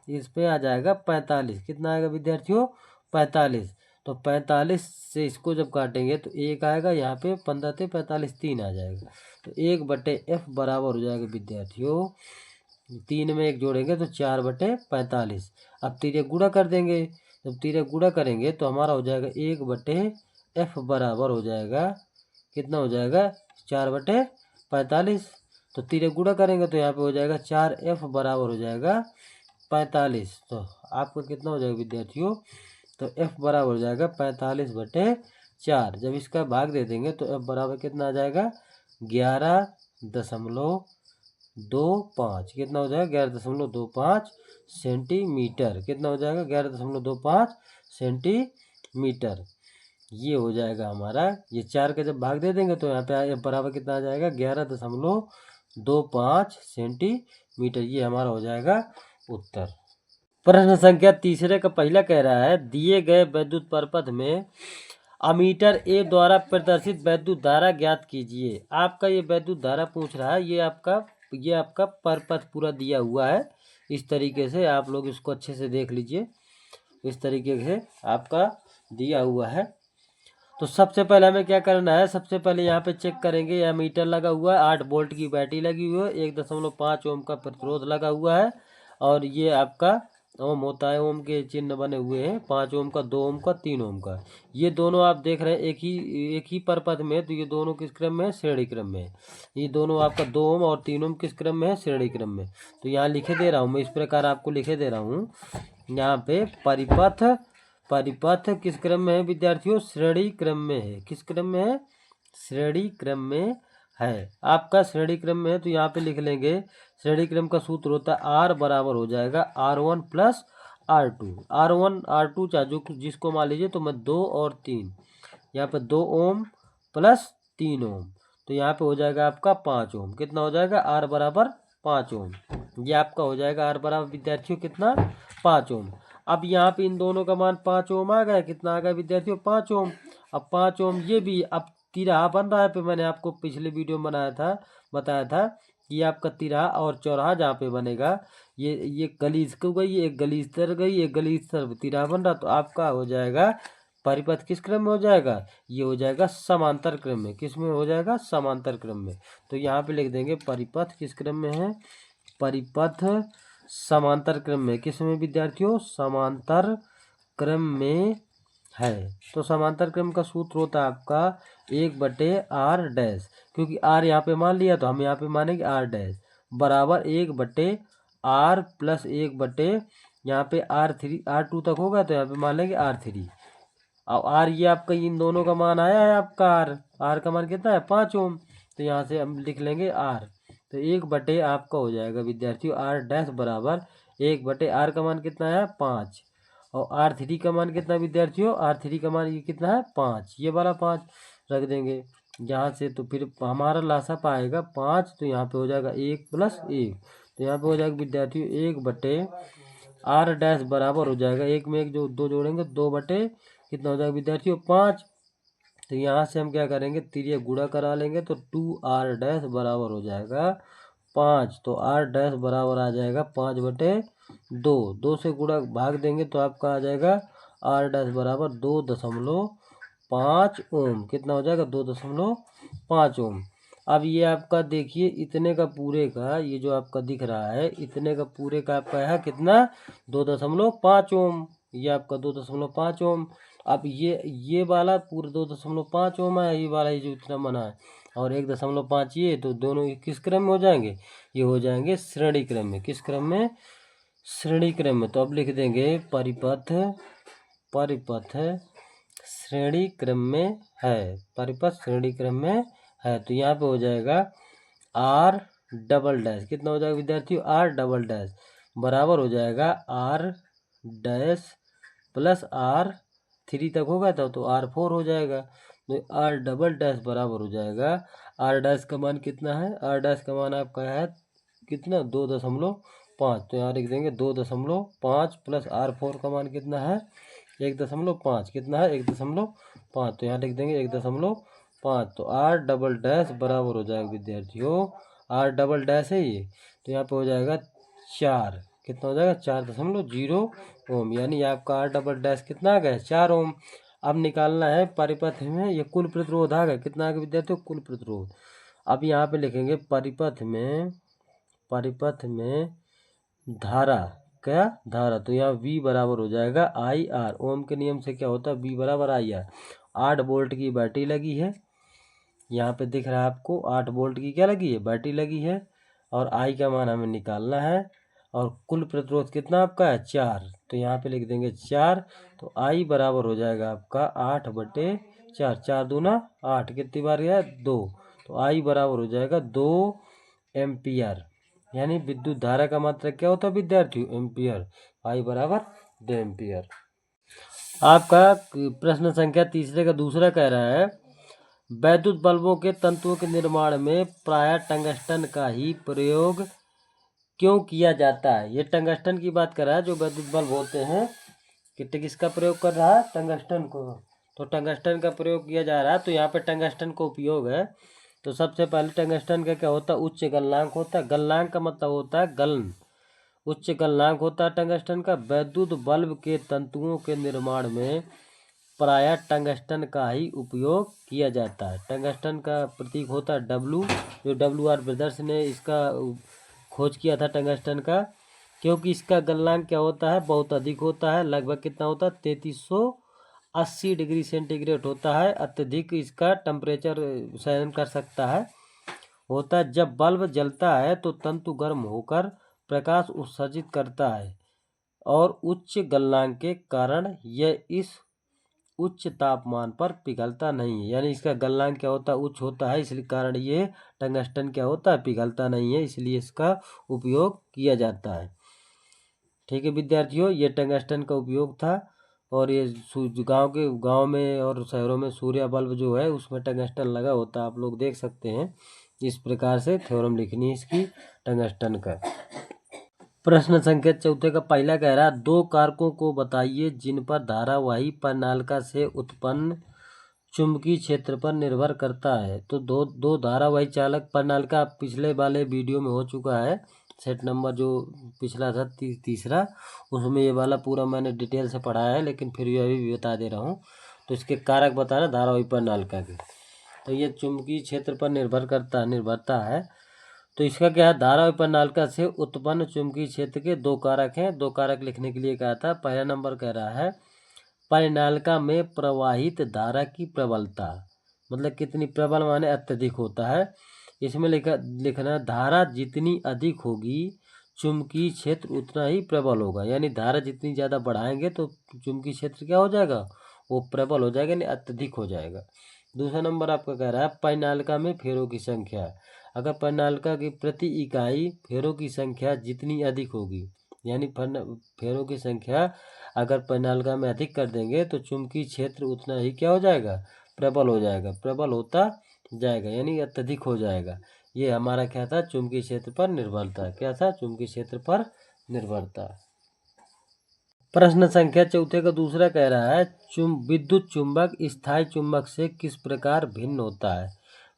इस पे आ जाएगा 45। कितना आएगा विद्यार्थियों? 45। तो 45 से इसको जब काटेंगे तो 1 आएगा, यहाँ पे 15 से 45 3 आ जाएगा। तो 1/f बराबर हो जाएगा विद्यार्थियों, 3 में 1 जोड़ेंगे तो 4/45। अब तिर्यक गुणा कर देंगे, जब तिर्यक गुणा करेंगे तो हमारा हो जाएगा 1/f बराबर हो जाएगा, कितना हो जाएगा? 4/45। तो तिर्यक गुणा करेंगे तो यहाँ पे हो जाएगा 4f बराबर हो जाएगा 45। तो आपका कितना हो जाएगा विद्यार्थियों? तो f बराबर हो जाएगा 45/4। जब इसका भाग दे देंगे तो f बराबर कितना आ जाएगा? 11.25। कितना हो जाएगा? 11.25 सेंटीमीटर। कितना हो जाएगा? 11.25 सेंटीमीटर। ये हो जाएगा हमारा, ये 4 का जब भाग दे देंगे तो यहाँ पे बराबर कितना आ जाएगा? 11.25 सेंटीमीटर। ये हमारा हो जाएगा उत्तर। प्रश्न संख्या तीसरे का पहला कह रहा है, दिए गए वैद्युत परपथ में अमीटर ए द्वारा प्रदर्शित वैद्युत धारा ज्ञात कीजिए। आपका ये वैद्युत धारा पूछ रहा है, ये आपका परपथ पूरा दिया हुआ है। इस तरीके से आप लोग इसको अच्छे से देख लीजिए, इस तरीके से आपका दिया हुआ है। तो सबसे पहले हमें क्या करना है, सबसे पहले यहाँ पे चेक करेंगे, यह मीटर लगा हुआ है, 8 वोल्ट की बैटरी लगी हुई है, 1.5 ओम का प्रतिरोध लगा हुआ है, और ये आपका ओम होता है, ओम के चिन्ह बने हुए हैं, 5 ओम का, 2 ओम का, 3 ओम का। ये दोनों आप देख रहे हैं एक ही परपथ में, तो ये दोनों किस क्रम में है? श्रेणी क्रम में। ये दोनों आपका 2 ओम और 3 ओम किस क्रम में है? श्रेणी क्रम में। तो यहाँ लिखे दे रहा हूँ मैं, इस प्रकार आपको लिखे दे रहा हूँ। यहाँ पे परिपथ किस क्रम में है विद्यार्थियों? श्रेणी क्रम में है। किस क्रम में है? श्रेणी क्रम में है। आपका श्रेणी क्रम में है तो यहाँ पे लिख लेंगे, श्रेणी क्रम का सूत्र होता है R बराबर हो जाएगा R1 plus R2। R1 R2 चाहे जो जिसको मान लीजिए, तो मैं 2 और 3, यहाँ पे 2 ओम प्लस 3 ओम, तो यहाँ पे हो जाएगा आपका 5 ओम। कितना हो जाएगा? R बराबर 5 ओम। ये आपका हो जाएगा R बराबर विद्यार्थियों कितना? 5 ओम। अब यहाँ पे इन दोनों का मान 5 ओम आ गया। कितना आ गया विद्यार्थियों? 5 ओम। अब 5 ओम ये भी, अब तिराहा बन रहा है पे, मैंने आपको पिछले वीडियो में बताया था कि आपका तिराहा और चौराहा जहाँ पे बनेगा, ये गलीच को गई, एक गलीच तर गई, एक गलीच तर तिराहा बन रहा, तो आपका हो जाएगा परिपथ किस क्रम में हो जाएगा? ये हो जाएगा समांतर क्रम में। किस में हो जाएगा? समांतर क्रम में। तो यहाँ पे लिख देंगे परिपथ किस क्रम में है? परिपथ समांतर क्रम में। किस में विद्यार्थियों? समांतर क्रम में है। तो समांतर क्रम का सूत्र होता है आपका 1/r डैश, क्योंकि r यहाँ पे मान लिया तो हम यहाँ पे मानेंगे r डैश बराबर 1/r प्लस 1 यहाँ पे r2 तक होगा तो यहाँ पे मान लेंगे r3। अब r ये आपका इन दोनों का मान आया है आपका r का मान कितना है 5 ओम, तो यहाँ से हम लिख लेंगे r। तो 1 आपका हो जाएगा विद्यार्थियों r डैश बराबर 1/r का मान कितना है 5 और r3 का मान कितना विद्यार्थियों r3 का मान ये कितना है 5, ये वाला 5 रख देंगे यहाँ से। तो फिर हमारा लासा पाएगा 5, तो यहाँ पे हो जाएगा 1 + 1, तो यहाँ पे हो जाएगा विद्यार्थियों 1/r डैश बराबर हो जाएगा 1 में 1 जो 2 जोड़ेंगे 2 बटे कितना हो जाएगा विद्यार्थियों 5। तो यहाँ से हम क्या करेंगे तिरिया गुणा करा लेंगे तो 2r डैश बराबर हो जाएगा 5, तो r डैश बराबर आ जाएगा 5/2, 2 से गुणा भाग देंगे तो आपका आ जाएगा r डैश बराबर 2.5 ओम, कितना हो जाएगा 2.5 ओम। अब ये आपका देखिए इतने का पूरे का ये जो आपका दिख रहा है इतने का पूरे का आपका है कितना 2.5 ओम, ये आपका 2.5 ओम। अब ये वाला पूरा 2.5 ओम है, ये वाला ये जो इतना बना है और 1.5 ये, तो दोनों किस क्रम में हो जाएंगे ये हो जाएंगे श्रेणी क्रम में। किस क्रम में श्रेणी क्रम में। तो अब लिख देंगे परिपथ श्रेणी क्रम में है, परिपथ श्रेणी क्रम में है। तो यहाँ पे हो जाएगा r डबल डैश कितना हो जाएगा विद्यार्थियों r डबल डैश बराबर हो जाएगा r डैश प्लस r3 तक होगा तो r4 हो जाएगा। तो r डबल डैश बराबर हो जाएगा r डैश का मान कितना है, r डैश का मान आपका है कितना 2.5, तो यहाँ लिख देंगे 2.5 प्लस r4 का मान कितना है 1.5, कितना है 1.5, तो यहाँ लिख देंगे 1.5। तो r डबल डैश बराबर हो जाएगा विद्यार्थियों r डबल डैश है ये, तो यहाँ पे हो जाएगा 4, कितना हो जाएगा 4.0 ओम, यानी आपका r डबल डैश कितना आ गया 4 ओम। अब निकालना है परिपथ में ये कुल प्रतिरोध आ गया, कितना आ गया विद्यार्थियों कुल प्रतिरोध। अब यहाँ पे लिखेंगे परिपथ में धारा, क्या धारा, तो यहाँ V बराबर हो जाएगा IR, ओम के नियम से क्या होता है V बराबर IR। 8 वोल्ट की बैटरी लगी है, यहाँ पे दिख रहा है आपको 8 वोल्ट की क्या लगी है बैटरी लगी है और I का मान हमें निकालना है और कुल प्रतिरोध कितना आपका है 4, तो यहाँ पे लिख देंगे 4। तो I बराबर हो जाएगा आपका 8/4, 4 दूना 8, कितनी बार गया 2, तो I बराबर हो जाएगा 2 एम्पियर, यानी विद्युत धारा का मात्रक क्या होता है विद्यार्थियों एम्पियर, I बराबर 2 एम्पियर। आपका प्रश्न संख्या तीसरे का दूसरा कह रहा है वैद्युत बल्बों के तंतुओं के निर्माण में प्रायः टंगस्टन का ही प्रयोग क्यों किया जाता है। ये टंगस्टन की बात कर रहा है, जो वैद्युत बल्ब होते हैं किसका प्रयोग कर रहा है टंगस्टन को, तो टंगस्टन का प्रयोग किया जा रहा है। तो यहाँ पे टंगस्टन का उपयोग है, तो सबसे पहले टंगस्टन का क्या होता है उच्च गलनांक होता है, गलनांक का मतलब होता है गलन, उच्च गलनांक होता है टंगस्टन का। वैद्युत बल्ब के तंतुओं के निर्माण में प्रायः टंगस्टन का ही उपयोग किया जाता है। टंगस्टन का प्रतीक होता है W, जो WR ब्रदर्स ने इसका खोज किया था टंगस्टन का, क्योंकि इसका गलनांक क्या होता है बहुत अधिक होता है, लगभग कितना होता है 3380 डिग्री सेंटीग्रेड होता है। अत्यधिक इसका टेम्परेचर सहन कर सकता है होता है। जब बल्ब जलता है तो तंतु गर्म होकर प्रकाश उत्सर्जित करता है और उच्च गलनांक के कारण यह इस उच्च तापमान पर पिघलता नहीं है, यानी इसका गलनांक क्या होता है उच्च होता है, इसलिए कारण ये टंगस्टन क्या होता है पिघलता नहीं है, इसलिए इसका उपयोग किया जाता है। ठीक है विद्यार्थियों, ये टंगस्टन का उपयोग था। और ये गांव में और शहरों में सूर्य बल्ब जो है उसमें टंगस्टन लगा होता है, आप लोग देख सकते हैं। इस प्रकार से थ्योरम लिखनी है इसकी टंगस्टन का। प्रश्न संख्या चौथे का पहला कह रहा है 2 कारकों को बताइए जिन पर धारावाही परिनालिका से उत्पन्न चुंबकीय क्षेत्र पर निर्भर करता है। तो दो धारावाही चालक परिनालिका पिछले वाले वीडियो में हो चुका है, सेट नंबर जो पिछला था तीसरा, उसमें ये वाला पूरा मैंने डिटेल से पढ़ाया है, लेकिन फिर ये अभी भी बता दे रहा हूँ। तो इसके कारक बताना धारावाही परिनालिका के, तो ये चुंबकीय क्षेत्र पर निर्भरता है। तो इसका क्या है धारावाही परिनालिका से उत्पन्न चुंबकीय क्षेत्र के 2 कारक हैं। 2 कारक लिखने के लिए कहा था। पहला नंबर कह रहा है परिनालिका में प्रवाहित धारा की प्रबलता, मतलब कितनी प्रबल माने अत्यधिक होता है। इसमें लिखना धारा जितनी अधिक होगी चुंबकीय क्षेत्र उतना ही प्रबल होगा, यानी धारा जितनी ज़्यादा बढ़ाएंगे तो चुंबकीय क्षेत्र क्या हो जाएगा, वो प्रबल हो जाएगा, यानी अत्यधिक हो जाएगा। दूसरा नंबर आपका कह रहा है परिनालिका में फेरों की संख्या, अगर परिनालिका की प्रति इकाई फेरों की संख्या जितनी अधिक होगी, यानी फेरों की संख्या अगर परिनालिका में अधिक कर देंगे तो चुंबकीय क्षेत्र उतना ही क्या हो जाएगा, प्रबल हो जाएगा, प्रबल होता जाएगा, यानी अत्यधिक हो जाएगा। ये हमारा क्या था, चुंबकीय क्षेत्र पर निर्भरता, क्या था, चुंबकीय क्षेत्र पर निर्भरता। प्रश्न संख्या 4 का दूसरा कह रहा है विद्युत चुंबक स्थायी चुंबक से किस प्रकार भिन्न होता है,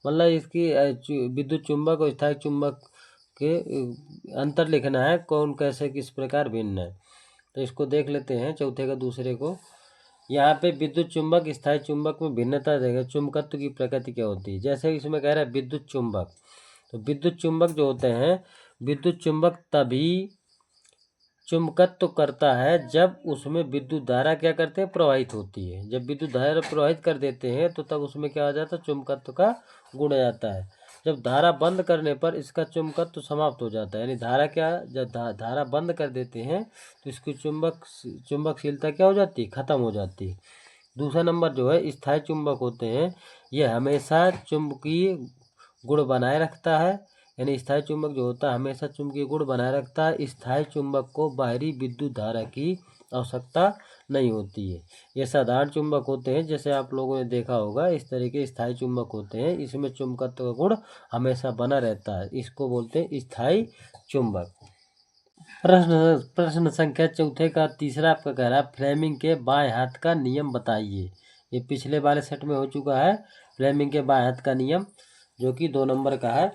मतलब इसकी विद्युत चुंबक और स्थायी चुंबक के अंतर लिखना है, कौन कैसे किस प्रकार भिन्न है। तो इसको देख लेते हैं 4 का दूसरे को। यहाँ पे विद्युत चुंबक स्थायी चुंबक में भिन्नता देगा, चुंबकत्व की प्रकृति क्या होती है। जैसे इसमें कह रहा है विद्युत चुंबक, तो विद्युत चुंबक जो होते हैं, विद्युत चुंबक तभी चुंबकत्व करता है जब उसमें विद्युत धारा क्या करते हैं, प्रवाहित होती है। जब विद्युत धारा प्रवाहित कर देते हैं तो तब उसमें क्या आ जाता है, चुंबकत्व का गुण आ जाता है। जब धारा बंद करने पर इसका चुंबकत्व समाप्त हो जाता है, यानी धारा क्या, जब धारा बंद कर देते हैं तो इसकी चुंबकशीलता क्या हो जाती है, खत्म हो जाती है। दूसरा नंबर जो है स्थायी चुंबक होते हैं, यह हमेशा चुंबकीय गुण बनाए रखता है, यानी स्थायी चुंबक जो होता है हमेशा चुंबकीय गुण बनाए रखता है। स्थायी चुंबक को बाहरी विद्युत धारा की आवश्यकता नहीं होती है। ये साधारण चुंबक होते हैं, जैसे आप लोगों ने देखा होगा, इस तरीके स्थायी चुंबक होते हैं, इसमें चुंबकत्व का गुण हमेशा बना रहता है, इसको बोलते हैं स्थायी चुंबक। प्रश्न संख्या 4 का तीसरा आपका कह रहा है फ्लेमिंग के बाएं हाथ का नियम बताइए। ये पिछले वाले सेट में हो चुका है, फ्लेमिंग के बाएं हाथ का नियम, जो कि 2 नंबर का है।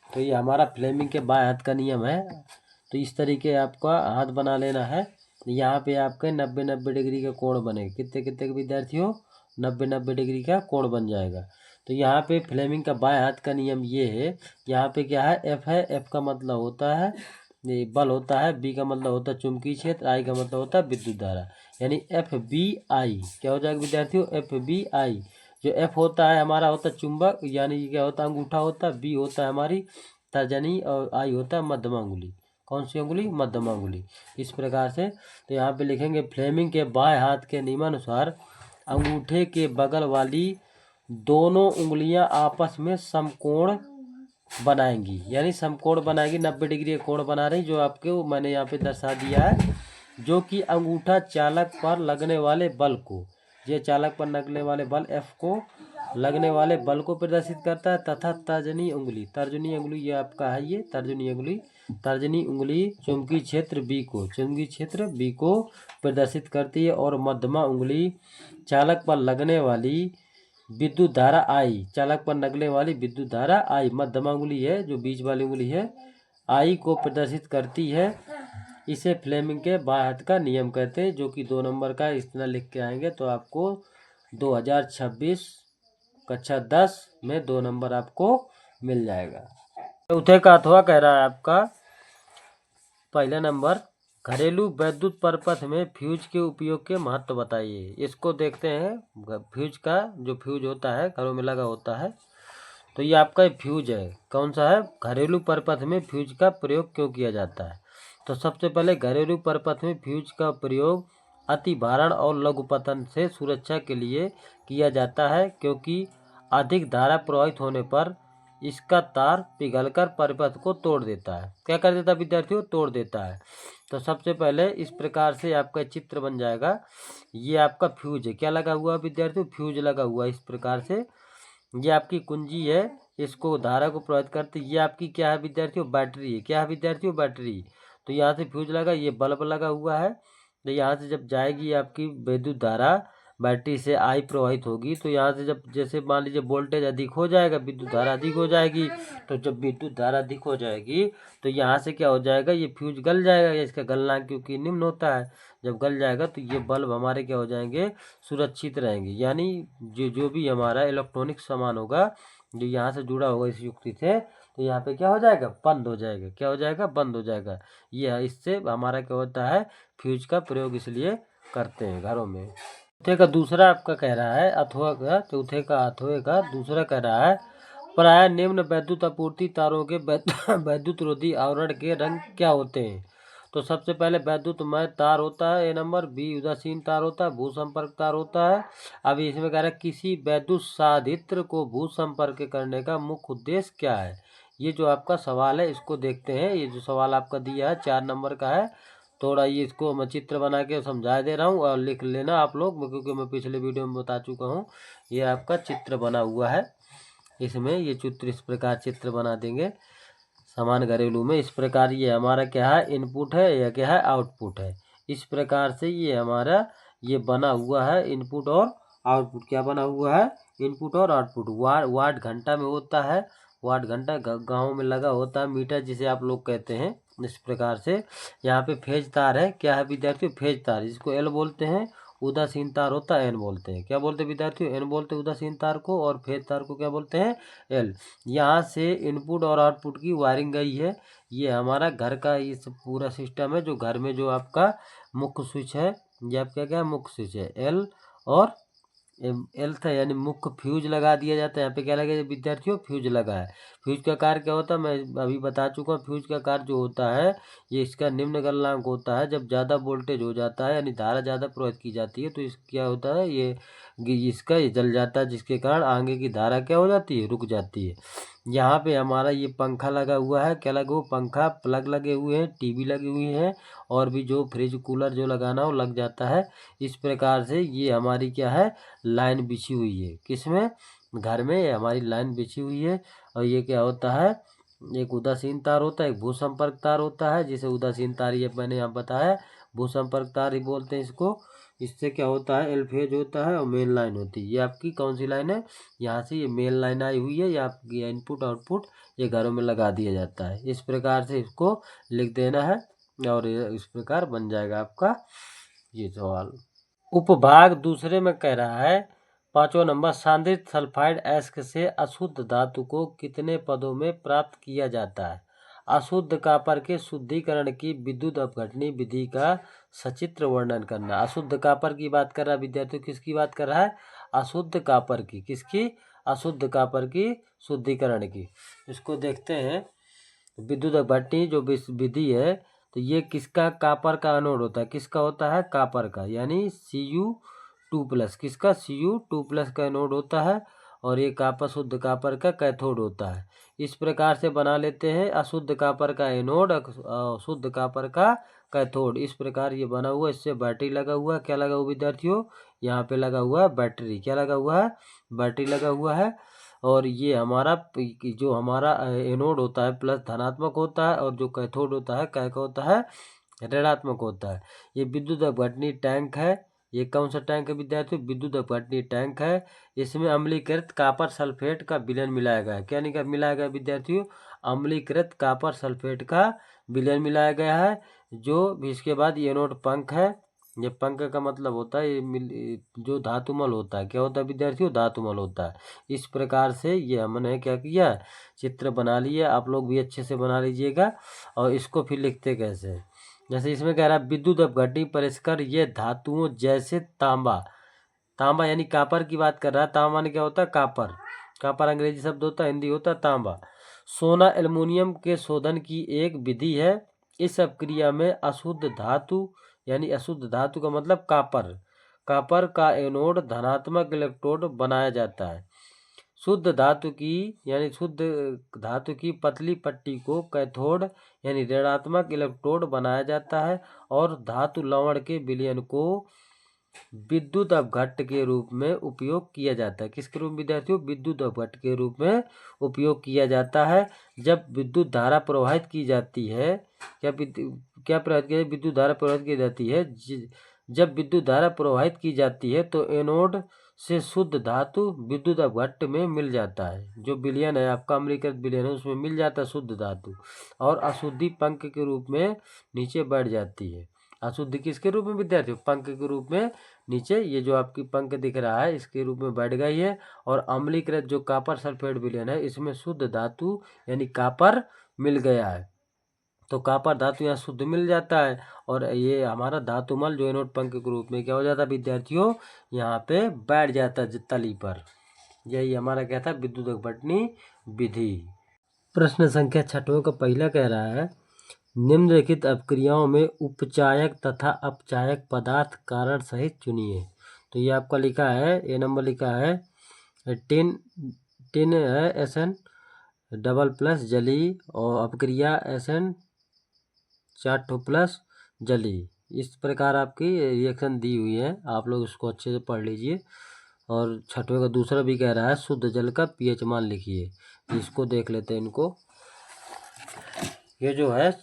तो ये हमारा फ्लेमिंग के बाएं हाथ का नियम है। तो इस तरीके आपका हाथ बना लेना है। यहाँ पे आपके 90-90 डिग्री का कोण बनेगा, कितने कितने के विद्यार्थियों, 90-90 डिग्री का कोण बन जाएगा। तो यहाँ पे फ्लेमिंग का बाएं हाथ का नियम ये है, यहाँ पे क्या है, एफ है, एफ का मतलब होता है ये बल होता है, बी का मतलब होता है चुंबकीय क्षेत्र, आई का मतलब होता है विद्युत धारा, यानी एफ बी आई क्या हो जाएगा विद्यार्थियों, एफ बी आई। जो एफ होता है हमारा होता है चुंबक, यानी क्या होता है, अंगूठा होता है, बी होता है हमारी तर्जनी, और आई होता है मध्यमा अंगुली। कौन सी अंगुली, मध्यमा अंगुली। इस प्रकार से तो यहाँ पे लिखेंगे फ्लेमिंग के बाएं हाथ के नियमानुसार अंगूठे के बगल वाली दोनों उंगलियां आपस में समकोण बनाएंगी, यानी समकोण बनाएगी, 90 डिग्री का कोण बना रही, जो आपको मैंने यहाँ पे दर्शा दिया है, जो कि अंगूठा चालक पर लगने वाले बल को, ये चालक पर लगने वाले बल एफ को लगने वाले बल को प्रदर्शित करता है, तथा तर्जनी उंगली ये आपका है, ये तर्जनी उंगली चुंबकीय क्षेत्र बी को प्रदर्शित करती है, और मध्यमा उंगली चालक पर लगने वाली विद्युत धारा आई, चालक पर लगने वाली विद्युत धारा आई, मध्यमा उंगली है जो बीच वाली उंगली है, आई को प्रदर्शित करती है। इसे फ्लेमिंग के बाएं हाथ का नियम कहते हैं, जो कि 2 नंबर का, इस तरह लिख के आएंगे तो आपको 2026 कक्षा 10 में 2 नंबर आपको मिल जाएगा। चौथे का अथवा कह रहा है आपका पहला नंबर, घरेलू विद्युत परिपथ में फ्यूज के उपयोग के महत्व बताइए। इसको देखते हैं, फ्यूज का जो फ्यूज होता है घरों में लगा होता है, तो ये आपका फ्यूज है, कौन सा है, घरेलू परिपथ में फ्यूज का प्रयोग क्यों किया जाता है। तो सबसे पहले घरेलू परिपथ में फ्यूज का प्रयोग अति भारण और लघुपतन से सुरक्षा के लिए किया जाता है, क्योंकि अधिक धारा प्रवाहित होने पर इसका तार पिघलकर परिपथ को तोड़ देता है। क्या कर देता है विद्यार्थियों, तोड़ देता है। तो सबसे पहले इस प्रकार से आपका चित्र बन जाएगा, ये आपका फ्यूज है, क्या लगा हुआ विद्यार्थियों, फ्यूज लगा हुआ इस प्रकार से, ये आपकी कुंजी है, इसको धारा को प्रभावित करती, ये आपकी क्या है विद्यार्थियों, बैटरी है, क्या है विद्यार्थियों, बैटरी। तो यहाँ से फ्यूज लगा, ये बल्ब लगा हुआ है, तो यहाँ से जब जाएगी आपकी विद्युत धारा बैटरी से आई प्रवाहित होगी, तो यहाँ से जब जैसे मान लीजिए वोल्टेज अधिक हो जाएगा, विद्युत धारा अधिक हो जाएगी, तो जब विद्युत धारा अधिक हो जाएगी तो यहाँ से क्या हो जाएगा, ये फ्यूज गल जाएगा, इसका गलना क्योंकि निम्न होता है, जब गल जाएगा तो ये बल्ब हमारे क्या हो जाएंगे, सुरक्षित रहेंगे, यानी जो भी हमारा इलेक्ट्रॉनिक सामान होगा जो यहाँ से जुड़ा होगा इस युक्ति से, तो यहाँ पे क्या हो जाएगा, बंद हो जाएगा, क्या हो जाएगा, बंद हो जाएगा। ये इससे हमारा क्या होता है, फ्यूज का प्रयोग इसलिए करते हैं घरों में। चौथे का दूसरा आपका कह रहा है अथवा का, चौथे का अथवे का दूसरा कह रहा है प्राय निम्न विद्युत आपूर्ति तारों के वैद्युत रोधी आवरण के रंग क्या होते हैं। तो सबसे पहले वैद्युतमय तार होता है ए नंबर, बी उदासीन तार होता है, भू संपर्क तार होता है। अभी इसमें कह रहा है किसी वैद्युत साधित्र को भू संपर्क करने का मुख्य उद्देश्य क्या है। ये जो आपका सवाल है इसको देखते हैं। ये जो सवाल आपका दिया है 4 नंबर का है। थोड़ा ये इसको मैं चित्र बना के समझा दे रहा हूँ और लिख लेना आप लोग, क्योंकि मैं पिछले वीडियो में बता चुका हूँ। ये आपका चित्र बना हुआ है, इसमें ये चित्र इस प्रकार चित्र बना देंगे समान घरेलू में। इस प्रकार ये हमारा क्या है, इनपुट है या क्या है, आउटपुट है। इस प्रकार से ये हमारा ये बना हुआ है इनपुट और आउटपुट। क्या बना हुआ है, इनपुट और आउटपुट। वाट घंटा में होता है, वाट घंटा गाँव में लगा होता है, मीटर जिसे आप लोग कहते हैं। इस प्रकार से यहाँ पे फेज तार है, क्या है विद्यार्थियों, फेज तार, जिसको एल बोलते हैं। उदासीन तार होता है एन बोलते हैं। क्या बोलते हैं विद्यार्थियों, एन बोलते हैं उदासीन तार को, और फेज तार को क्या बोलते हैं, एल। यहाँ से इनपुट और आउटपुट की वायरिंग गई है। ये हमारा घर का ये सब पूरा सिस्टम है, जो घर में जो आपका मुख्य स्विच है, ये आपका क्या मुख्य स्विच है, एल और एल था, यानी मुख्य फ्यूज लगा दिया जाता है। यहाँ पे क्या लगा विद्यार्थियों, फ्यूज लगा है। फ्यूज का कार्य क्या होता है, मैं अभी बता चुका हूँ। फ्यूज का कार्य जो होता है, ये इसका निम्न गलनांक होता है। जब ज़्यादा वोल्टेज हो जाता है, यानी धारा ज़्यादा प्रवाहित की जाती है, तो इस क्या होता है, ये जल जाता है, जिसके कारण आगे की धारा क्या हो जाती है, रुक जाती है। यहाँ पे हमारा ये पंखा लगा हुआ है, क्या लगा हुआ, पंखा, प्लग लगे हुए हैं, टीवी लगी हुई है, और भी जो फ्रिज कूलर जो लगाना हो लग जाता है। इस प्रकार से ये हमारी क्या है, लाइन बिछी हुई है, किसमें, घर में हमारी लाइन बिछी हुई है। और ये क्या होता है, एक उदासीन तार होता है, एक भू संपर्क तार होता है, जिसे उदासीन तार ये मैंने यहाँ बताया, भू संपर्क तार ही बोलते हैं इसको। इससे क्या होता है, एल फेज होता है और मेन लाइन होती है। ये आपकी कौन सी लाइन है, यहाँ से ये मेन लाइन आई हुई है, या आपकी इनपुट आउटपुट ये घरों में लगा दिया जाता है। इस प्रकार से इसको लिख देना है, और इस प्रकार बन जाएगा आपका ये सवाल। उपभाग दूसरे में कह रहा है 5वां नंबर, सांद्रित सल्फाइड एस्क से अशुद्ध धातु को कितने पदों में प्राप्त किया जाता है। अशुद्ध कॉपर के शुद्धिकरण की विद्युत अपघटनी विधि का सचित्र वर्णन करना। अशुद्ध कॉपर की बात कर रहा है विद्यार्थियों, किसकी बात कर रहा है, अशुद्ध कॉपर की, किसकी, अशुद्ध कॉपर की शुद्धिकरण की। इसको देखते हैं, विद्युत अपघटनी जो विधि है, तो ये किसका, कॉपर का एनोड होता है, किसका होता है, कॉपर का, यानी Cu2+, किसका, Cu2+ का एनोड होता है, और ये कॉपर, शुद्ध कॉपर का कैथोड होता है। इस प्रकार से बना लेते हैं, अशुद्ध कॉपर का एनोड, शुद्ध कॉपर का कैथोड। इस प्रकार ये बना हुआ, इससे बैटरी लगा हुआ है। क्या लगा हुआ विद्यार्थियों, यहाँ पे लगा हुआ है बैटरी। क्या लगा हुआ है, बैटरी लगा हुआ है। और ये हमारा जो हमारा एनोड होता है प्लस धनात्मक होता है, और जो कैथोड होता है क्या होता है, ऋणात्मक होता है। ये विद्युत अपघटनी टैंक है। ये कौन सा टैंक है विद्यार्थियों, विद्युत अपघटनी टैंक है। इसमें अम्लीकृत कॉपर सल्फेट का विलयन मिलाया गया है। क्या नहीं मिलाया गया विद्यार्थियों, अम्लीकृत कॉपर सल्फेट का विलयन मिलाया गया है। जो इसके बाद ये एनोड पंख है। ये पंख का मतलब होता है ये जो धातुमल होता है, क्या होता है विद्यार्थियों, धातुमल होता है। इस प्रकार से ये हमने क्या किया, चित्र बना लिया। आप लोग भी अच्छे से बना लीजिएगा। और इसको फिर लिखते कैसे, जैसे इसमें कह रहा है विद्युत अपघटनी परिष्कर ये धातुओं जैसे तांबा, तांबा यानी कॉपर की बात कर रहा है। तांबा ने क्या होता है, कॉपर, कॉपर अंग्रेजी शब्द होता है, हिंदी होता है तांबा। सोना एल्युमिनियम के शोधन की एक विधि है। इस अपक्रिया में अशुद्ध धातु, यानी अशुद्ध धातु का मतलब कॉपर, कॉपर का एनोड धनात्मक इलेक्ट्रोड बनाया जाता है। शुद्ध धातु की, यानी शुद्ध धातु की पतली पट्टी को कैथोड यानी ऋणात्मक इलेक्ट्रोड बनाया जाता है, और धातु लवण के विलयन को विद्युत अपघट्ट के रूप में उपयोग किया जाता है। किसके रूप में विद्यार्थियों, विद्युत अपघट्ट के रूप में उपयोग किया जाता है। जब विद्युत धारा प्रवाहित की जाती है, क्या प्रवाहित की, विद्युत धारा प्रवाहित की जाती है, जब विद्युत धारा प्रवाहित की जाती है तो एनोड से शुद्ध धातु विद्युत अपघट्ट में मिल जाता है। जो विलयन है आपका, अम्लीकृत विलयन है, उसमें मिल जाता है शुद्ध धातु, और अशुद्धि पंख के रूप में नीचे बैठ जाती है। अशुद्धि किसके रूप में विद्यार्थियों, पंख के रूप में नीचे, ये जो आपकी पंख दिख रहा है इसके रूप में बैठ गई है। और अम्लीकृत जो कॉपर सल्फेट विलयन है, इसमें शुद्ध धातु यानी कॉपर मिल गया है। तो कॉपर धातु यहाँ शुद्ध मिल जाता है और ये हमारा धातुमल जो एनोड पंख के रूप में क्या हो जाता है विद्यार्थियों, यहाँ पे बैठ जाता है तली पर। यही हमारा क्या था विद्युत अपघटनी विधि। प्रश्न संख्या 6 का पहला कह रहा है निम्नलिखित अपक्रियाओं में उपचायक तथा अपचायक पदार्थ कारण सहित चुनिए। तो ये आपका लिखा है, ए नंबर लिखा है टिन है SN डबल प्लस जली और अपक्रिया SN 4 प्लस जली। इस प्रकार आपकी रिएक्शन दी हुई है, आप लोग इसको अच्छे से पढ़ लीजिए। और 6वें का दूसरा भी कह रहा है शुद्ध जल का pH मान लिखिए। इसको देख लेते हैं इनको। ये जो है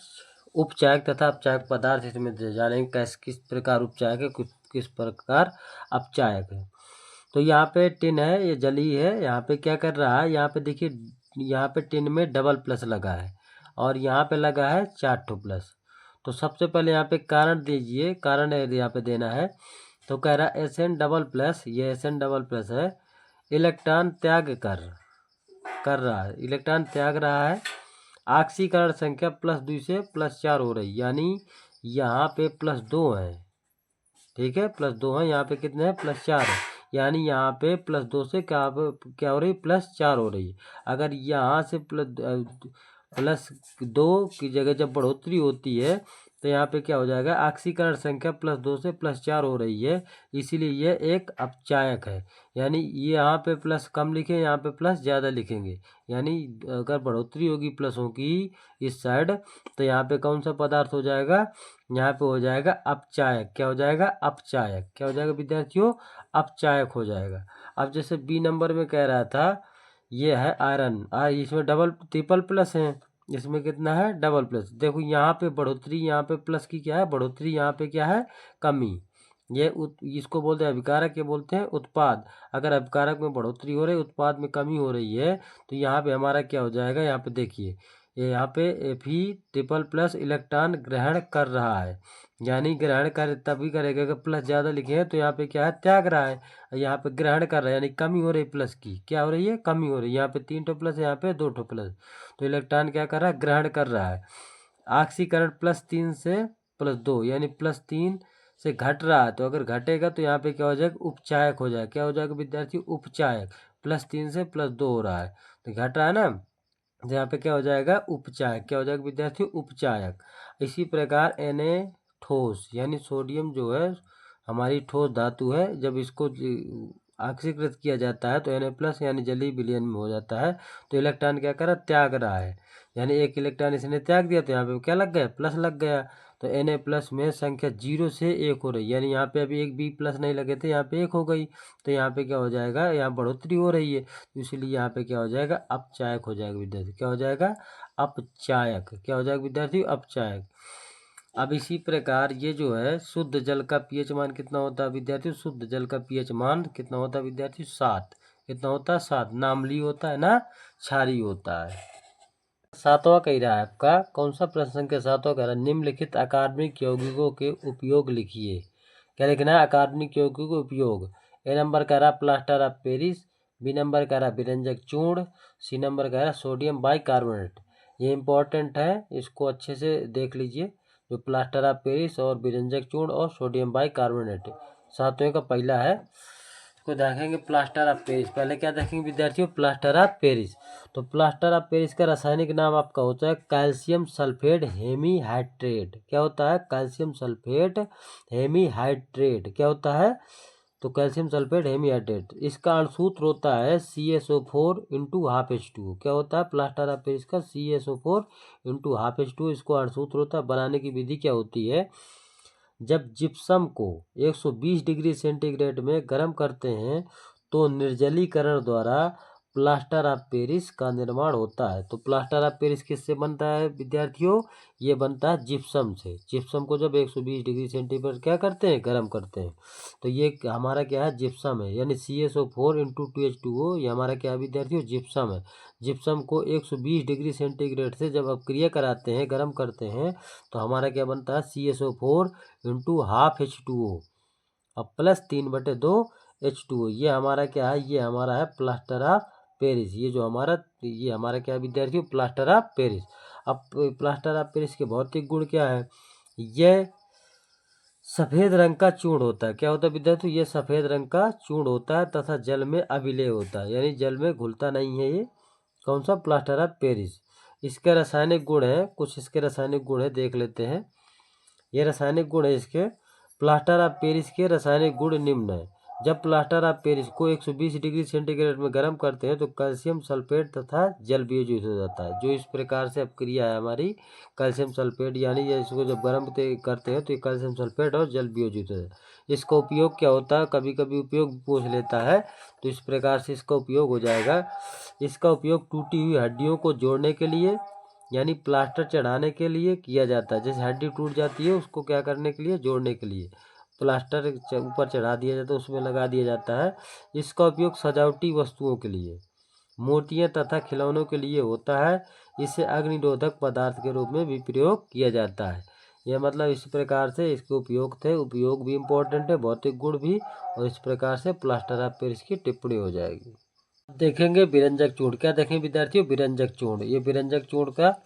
उपचायक तथा अपचायक पदार्थ इसमें जानेंगे किस प्रकार उपचायक है, किस प्रकार अपचायक है। तो यहाँ पे टिन है, ये जली है। यहाँ पे क्या कर रहा है, यहाँ पे देखिए, यहाँ पे टिन में डबल प्लस लगा है और यहाँ पे लगा है 4 प्लस। तो सबसे पहले यहाँ पे कारण दीजिए, कारण यहाँ पे देना है। तो कह रहा है SN डबल प्लस, ये SN डबल प्लस है, इलेक्ट्रॉन त्याग कर रहा है, इलेक्ट्रॉन त्याग रहा है। ऑक्सीकरण संख्या +2 से +4 हो रही, यानी यहाँ पे +2 है, ठीक है, +2 है। यहाँ पे कितने हैं, +4 है, यानी यहाँ पे +2 से क्या हो रही, +4 हो रही। अगर यहाँ से +2 की जगह जब बढ़ोतरी होती है तो यहाँ पे क्या हो जाएगा, ऑक्सीकरण संख्या +2 से +4 हो रही है, इसीलिए यह एक अपचायक है। यानी ये यहाँ पे प्लस कम लिखें, यहाँ पे प्लस ज़्यादा लिखेंगे। यानी अगर बढ़ोतरी होगी प्लसों की इस साइड तो यहाँ पे कौन सा पदार्थ हो जाएगा, यहाँ पे हो जाएगा अपचायक। क्या हो जाएगा, अपचायक। क्या हो जाएगा विद्यार्थियों, अपचायक हो जाएगा। अब जैसे बी नंबर में कह रहा था, ये है आयरन, इसमें डबल ट्रिपल प्लस है, इसमें कितना है, डबल प्लस। देखो यहाँ पे बढ़ोतरी, यहाँ पे प्लस की क्या है, बढ़ोतरी, यहाँ पे क्या है, कमी। ये इसको बोलते हैं अभिकारक, ये बोलते हैं उत्पाद। अगर अभिकारक में बढ़ोतरी हो रही है, उत्पाद में कमी हो रही है, तो यहाँ पे हमारा क्या हो जाएगा, यहाँ पे देखिए, यहाँ पे Fe ट्रिपल प्लस इलेक्ट्रॉन ग्रहण कर रहा है, यानी ग्रहण कर तभी करेगा अगर प्लस ज़्यादा लिखे हैं। तो यहाँ पे क्या है, त्याग रहा है, यहाँ पे ग्रहण कर रहा है, यानी कमी हो रही है, प्लस की क्या हो रही है, कमी हो रही है। यहाँ पे 3 प्लस है, यहाँ पे 2 प्लस, तो इलेक्ट्रॉन क्या कर रहा है, ग्रहण कर रहा है। ऑक्सीकरण +3 से +2, यानी +3 से घट रहा है, तो अगर घटेगा तो यहाँ पे क्या हो जाएगा, उपचायक हो जाएगा। क्या हो जाएगा विद्यार्थी, उपचायक। +3 से +2 हो रहा है तो घट रहा है ना, तो यहाँ पे क्या हो जाएगा, उपचायक। क्या हो जाएगा विद्यार्थी, उपचायक। इसी प्रकार Na ठोस, यानी सोडियम जो है हमारी ठोस धातु है, जब इसको ऑक्सीकृत किया जाता है तो Na+ यानी जलीय विलयन में हो जाता है। तो इलेक्ट्रॉन क्या कर रहा है, त्याग रहा है, यानी एक इलेक्ट्रॉन इसने त्याग दिया तो यहाँ पे क्या लग गया, प्लस लग गया। तो Na+ में संख्या 0 से 1 हो रही, यानी यहाँ पे अभी एक B+ नहीं लगे थे, यहाँ पे 1 हो गई, तो यहाँ पे क्या हो जाएगा, यहाँ बढ़ोतरी हो रही है, तो इसलिए यहाँ पे क्या हो जाएगा, अपचायक हो जाएगा विद्यार्थी। क्या हो जाएगा, अपचायक। क्या हो जाएगा विद्यार्थी, अपचायक। अब इसी प्रकार ये जो है शुद्ध जल का pH मान कितना होता है विद्यार्थी, शुद्ध जल का pH मान कितना होता है विद्यार्थी, 7। कितना होता है, 7। ना अम्लीय होता है ना क्षारीय होता है। 7वां कह रहा है आपका, कौन सा प्रश्न संख्या 7वां कह रहा है, निम्नलिखित अकार्बनिक यौगिकों के उपयोग लिखिए। क्या लिखना है, अकार्बनिक यौगिकों के उपयोग। ए नंबर कह रहा plaster of Paris, B number कह रहा विरंजक चूर्ण, सी नंबर कह रहा सोडियम बाइकार्बोनेट। ये इंपॉर्टेंट है, इसको अच्छे से देख लीजिए, जो प्लास्टर ऑफ पेरिस और विरंजक चूर्ण और सोडियम बाइकार्बोनेट 7वें का पहला है। इसको देखेंगे प्लास्टर ऑफ पेरिस। पहले क्या देखेंगे विद्यार्थियों, प्लास्टर ऑफ पेरिस। तो प्लास्टर ऑफ पेरिस का रासायनिक नाम आपका होता है कैल्शियम सल्फेट हेमीहाइड्रेट। क्या होता है, कैल्शियम सल्फेट हेमीहाइड्रेट। क्या होता है, तो कैल्शियम सल्फेट हेमीहाइड्रेट। इसका अणुसूत्र होता है CSO4 × ½ क्या होता है, प्लास्टर ऑफ पेरिस का CSO4 × ½ इसको अणुसूत्र होता है। बनाने की विधि क्या होती है, जब जिप्सम को 120 डिग्री सेंटीग्रेड में गर्म करते हैं तो निर्जलीकरण द्वारा प्लास्टर ऑफ पेरिस का निर्माण होता है। तो प्लास्टर ऑफ पेरिस किससे बनता है विद्यार्थियों, ये बनता है जिप्सम से। जिप्सम को जब 120 डिग्री सेंटीग्रेड क्या करते हैं, गर्म करते हैं, तो ये हमारा क्या है, जिप्सम है, यानी CSO4 × 2H2O, ये हमारा क्या है विद्यार्थियों, जिप्सम है। जिप्सम को 120 डिग्री सेंटीग्रेड से जब अपक्रिया कराते हैं, गर्म करते हैं, तो हमारा क्या बनता है, CSO4 × ½ H2O अब +3/2 H2O। ये हमारा क्या है, ये हमारा है प्लास्टर ऑफ पेरिस। ये जो हमारा, ये हमारा क्या है विद्यार्थियों, प्लास्टर ऑफ पेरिस। अब प्लास्टर ऑफ पेरिस के भौतिक गुण क्या है? यह सफ़ेद रंग का चूर्ण होता है। क्या होता है विद्यार्थी? ये सफ़ेद रंग का चूर्ण होता है तथा जल में अविलेय होता है, यानी जल में घुलता नहीं है। ये कौन सा? Plaster of Paris. इसके रासायनिक गुण है, कुछ इसके रासायनिक गुण है, देख लेते हैं। ये रासायनिक गुण है इसके। प्लास्टर ऑफ पेरिस के रासायनिक गुण निम्न है। जब प्लास्टर ऑफ पेरिस को 120 डिग्री सेंटीग्रेड में गर्म करते हैं तो कैल्शियम सल्फेट तथा जल वियोजित हो जाता है। जो इस प्रकार से अब क्रिया है हमारी कैल्शियम सल्फेट, यानी इसको जब गर्म करते हैं तो ये कैल्शियम सल्फेट और जल वियोजित हो जाता है। इसका उपयोग क्या होता है? कभी कभी उपयोग पूछ लेता है, तो इस प्रकार से इसका उपयोग हो जाएगा। इसका उपयोग टूटी हुई हड्डियों को जोड़ने के लिए, यानी प्लास्टर चढ़ाने के लिए किया जाता है। जैसे हड्डी टूट जाती है उसको क्या करने के लिए? जोड़ने के लिए प्लास्टर ऊपर चढ़ा दिया जाता है, उसमें लगा दिया जाता है। इसका उपयोग सजावटी वस्तुओं के लिए, मूर्तियाँ तथा खिलौनों के लिए होता है। इसे अग्निरोधक पदार्थ के रूप में भी प्रयोग किया जाता है। यह मतलब इस प्रकार से इसके उपयोग थे। उपयोग भी इम्पोर्टेंट है, भौतिक गुण भी, और इस प्रकार से प्लास्टर ऑफ पेरिस की टिप्पणी हो जाएगी। देखेंगे विरंजक चूर्ण। क्या देखें विद्यार्थियों? विरंजक चूर्ण। ये विरंजक चूर्ण का,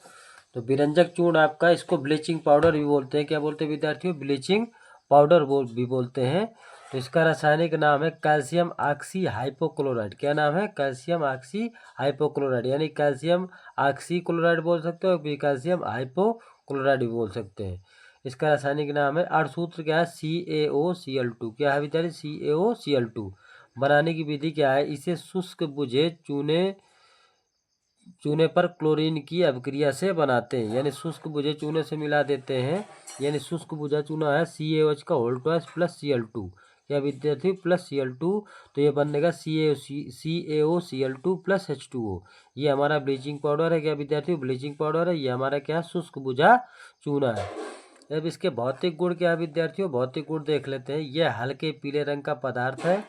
तो विरंजक चूर्ण आपका, इसको ब्लीचिंग पाउडर भी बोलते हैं। क्या बोलते हैं विद्यार्थियों? ब्लीचिंग पाउडर भी बोलते हैं। तो इसका रासायनिक नाम है कैल्शियम ऑक्सी हाइपोक्लोराइड। क्या नाम है? कैल्शियम ऑक्सी हाइपोक्लोराइड, यानी कैल्शियम ऑक्सी क्लोराइड बोल सकते हो, कैल्शियम हाइपोक्लोराइड भी बोल सकते हैं। इसका रासायनिक नाम है। अणुसूत्र क्या है? CaOCl2। क्या है विद्यार्थी? CaOCl2। बनाने की विधि क्या है? इसे शुष्क बुझे चूने पर क्लोरीन की अभिक्रिया से बनाते हैं, यानी शुष्क बुझे चूने से मिला देते हैं। यानी शुष्क बुझा चूना है CaOH का होल टॉइस प्लस Cl2। क्या विद्यार्थी? Plus Cl2। तो ये बनेगा CaOCl2 प्लस H2O। ये हमारा ब्लीचिंग पाउडर है। क्या विद्यार्थी? ब्लीचिंग पाउडर है। ये हमारा क्या? शुष्क बुझा चूना है। अब इसके भौतिक गुण क्या है विद्यार्थियों? भौतिक गुण देख लेते हैं। यह हल्के पीले रंग का पदार्थ है।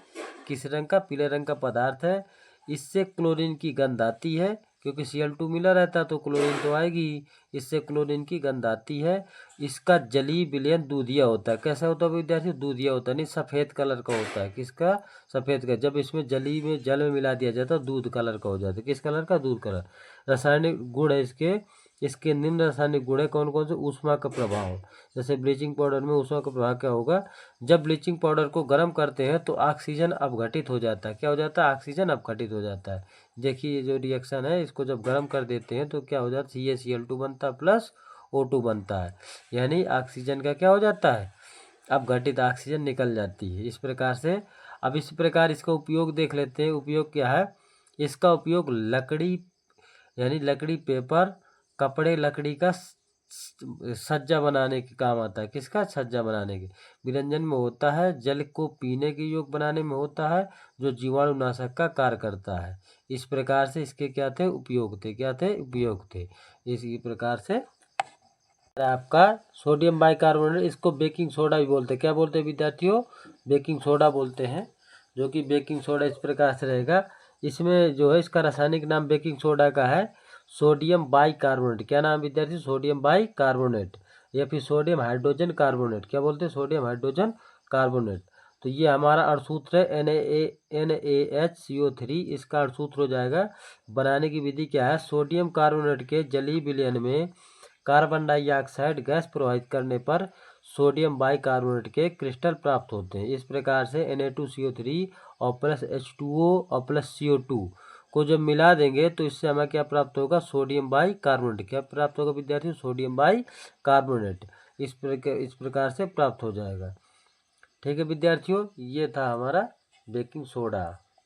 किस रंग का? पीले रंग का पदार्थ है। इससे क्लोरीन की गंध आती है, क्योंकि Cl2 मिला रहता है तो क्लोरीन तो आएगी। इससे क्लोरीन की गंध आती है। इसका जलीय विलयन दूधिया होता है। कैसा होता है विद्यार्थी? दूधिया होता है, नहीं सफ़ेद कलर का होता है। किसका? सफ़ेद का। जब इसमें जल में मिला दिया जाता है दूध कलर का हो जाता है। किस कलर का? दूध कलर। रासायनिक गुण है इसके निम्न रासायनिक गुण है। कौन कौन से? ऊष्मा का प्रभाव। जैसे ब्लीचिंग पाउडर में ऊष्मा का प्रभाव क्या होगा? जब ब्लीचिंग पाउडर को गर्म करते हैं तो ऑक्सीजन अपघटित हो जाता है। क्या हो जाता है? ऑक्सीजन अपघटित हो जाता है। देखिए ये जो रिएक्शन है, इसको जब गर्म कर देते हैं तो क्या हो जाता है? CaCl2 बनता है प्लस O2 बनता है, यानी ऑक्सीजन का क्या हो जाता है? अपघटित ऑक्सीजन निकल जाती है। इस प्रकार से अब इस प्रकार इसका उपयोग देख लेते हैं। उपयोग क्या है? इसका उपयोग लकड़ी, यानी लकड़ी, पेपर, कपड़े, लकड़ी का सज्जा बनाने के काम आता है। किसका? सज्जा बनाने के। विरंजन में होता है। जल को पीने के योग्य बनाने में होता है, जो जीवाणुनाशक का कार्य करता है। इस प्रकार से इसके क्या थे? उपयोग थे। क्या थे? उपयोग थे। इसी प्रकार से आपका सोडियम बाइकार्बोनेट, इसको बेकिंग सोडा भी बोलते हैं। क्या बोलते हैं विद्यार्थियों? बेकिंग सोडा बोलते हैं। जो कि बेकिंग सोडा इस प्रकार से रहेगा। इसमें जो है इसका रासायनिक नाम बेकिंग सोडा का है सोडियम बाइकार्बोनेट। क्या नाम विद्यार्थी? सोडियम बाइकार्बोनेट, या फिर सोडियम हाइड्रोजन कार्बोनेट। क्या बोलते हैं? Sodium hydrogen carbonate. तो ये हमारा अणुसूत्र है NaHCO3। इसका अणुसूत्र हो जाएगा। बनाने की विधि क्या है? सोडियम कार्बोनेट के जलीय विलयन में कार्बन डाइऑक्साइड गैस प्रवाहित करने पर सोडियम बाइकार्बोनेट के क्रिस्टल प्राप्त होते हैं। इस प्रकार से Na2CO3 और प्लस H2O और प्लस CO2 को जब मिला देंगे तो इससे हमें क्या प्राप्त होगा? Sodium bicarbonate. क्या प्राप्त होगा विद्यार्थी? Sodium bicarbonate. इस प्रकार से प्राप्त हो जाएगा। ठीक है विद्यार्थियों, ये था हमारा बेकिंग सोडा।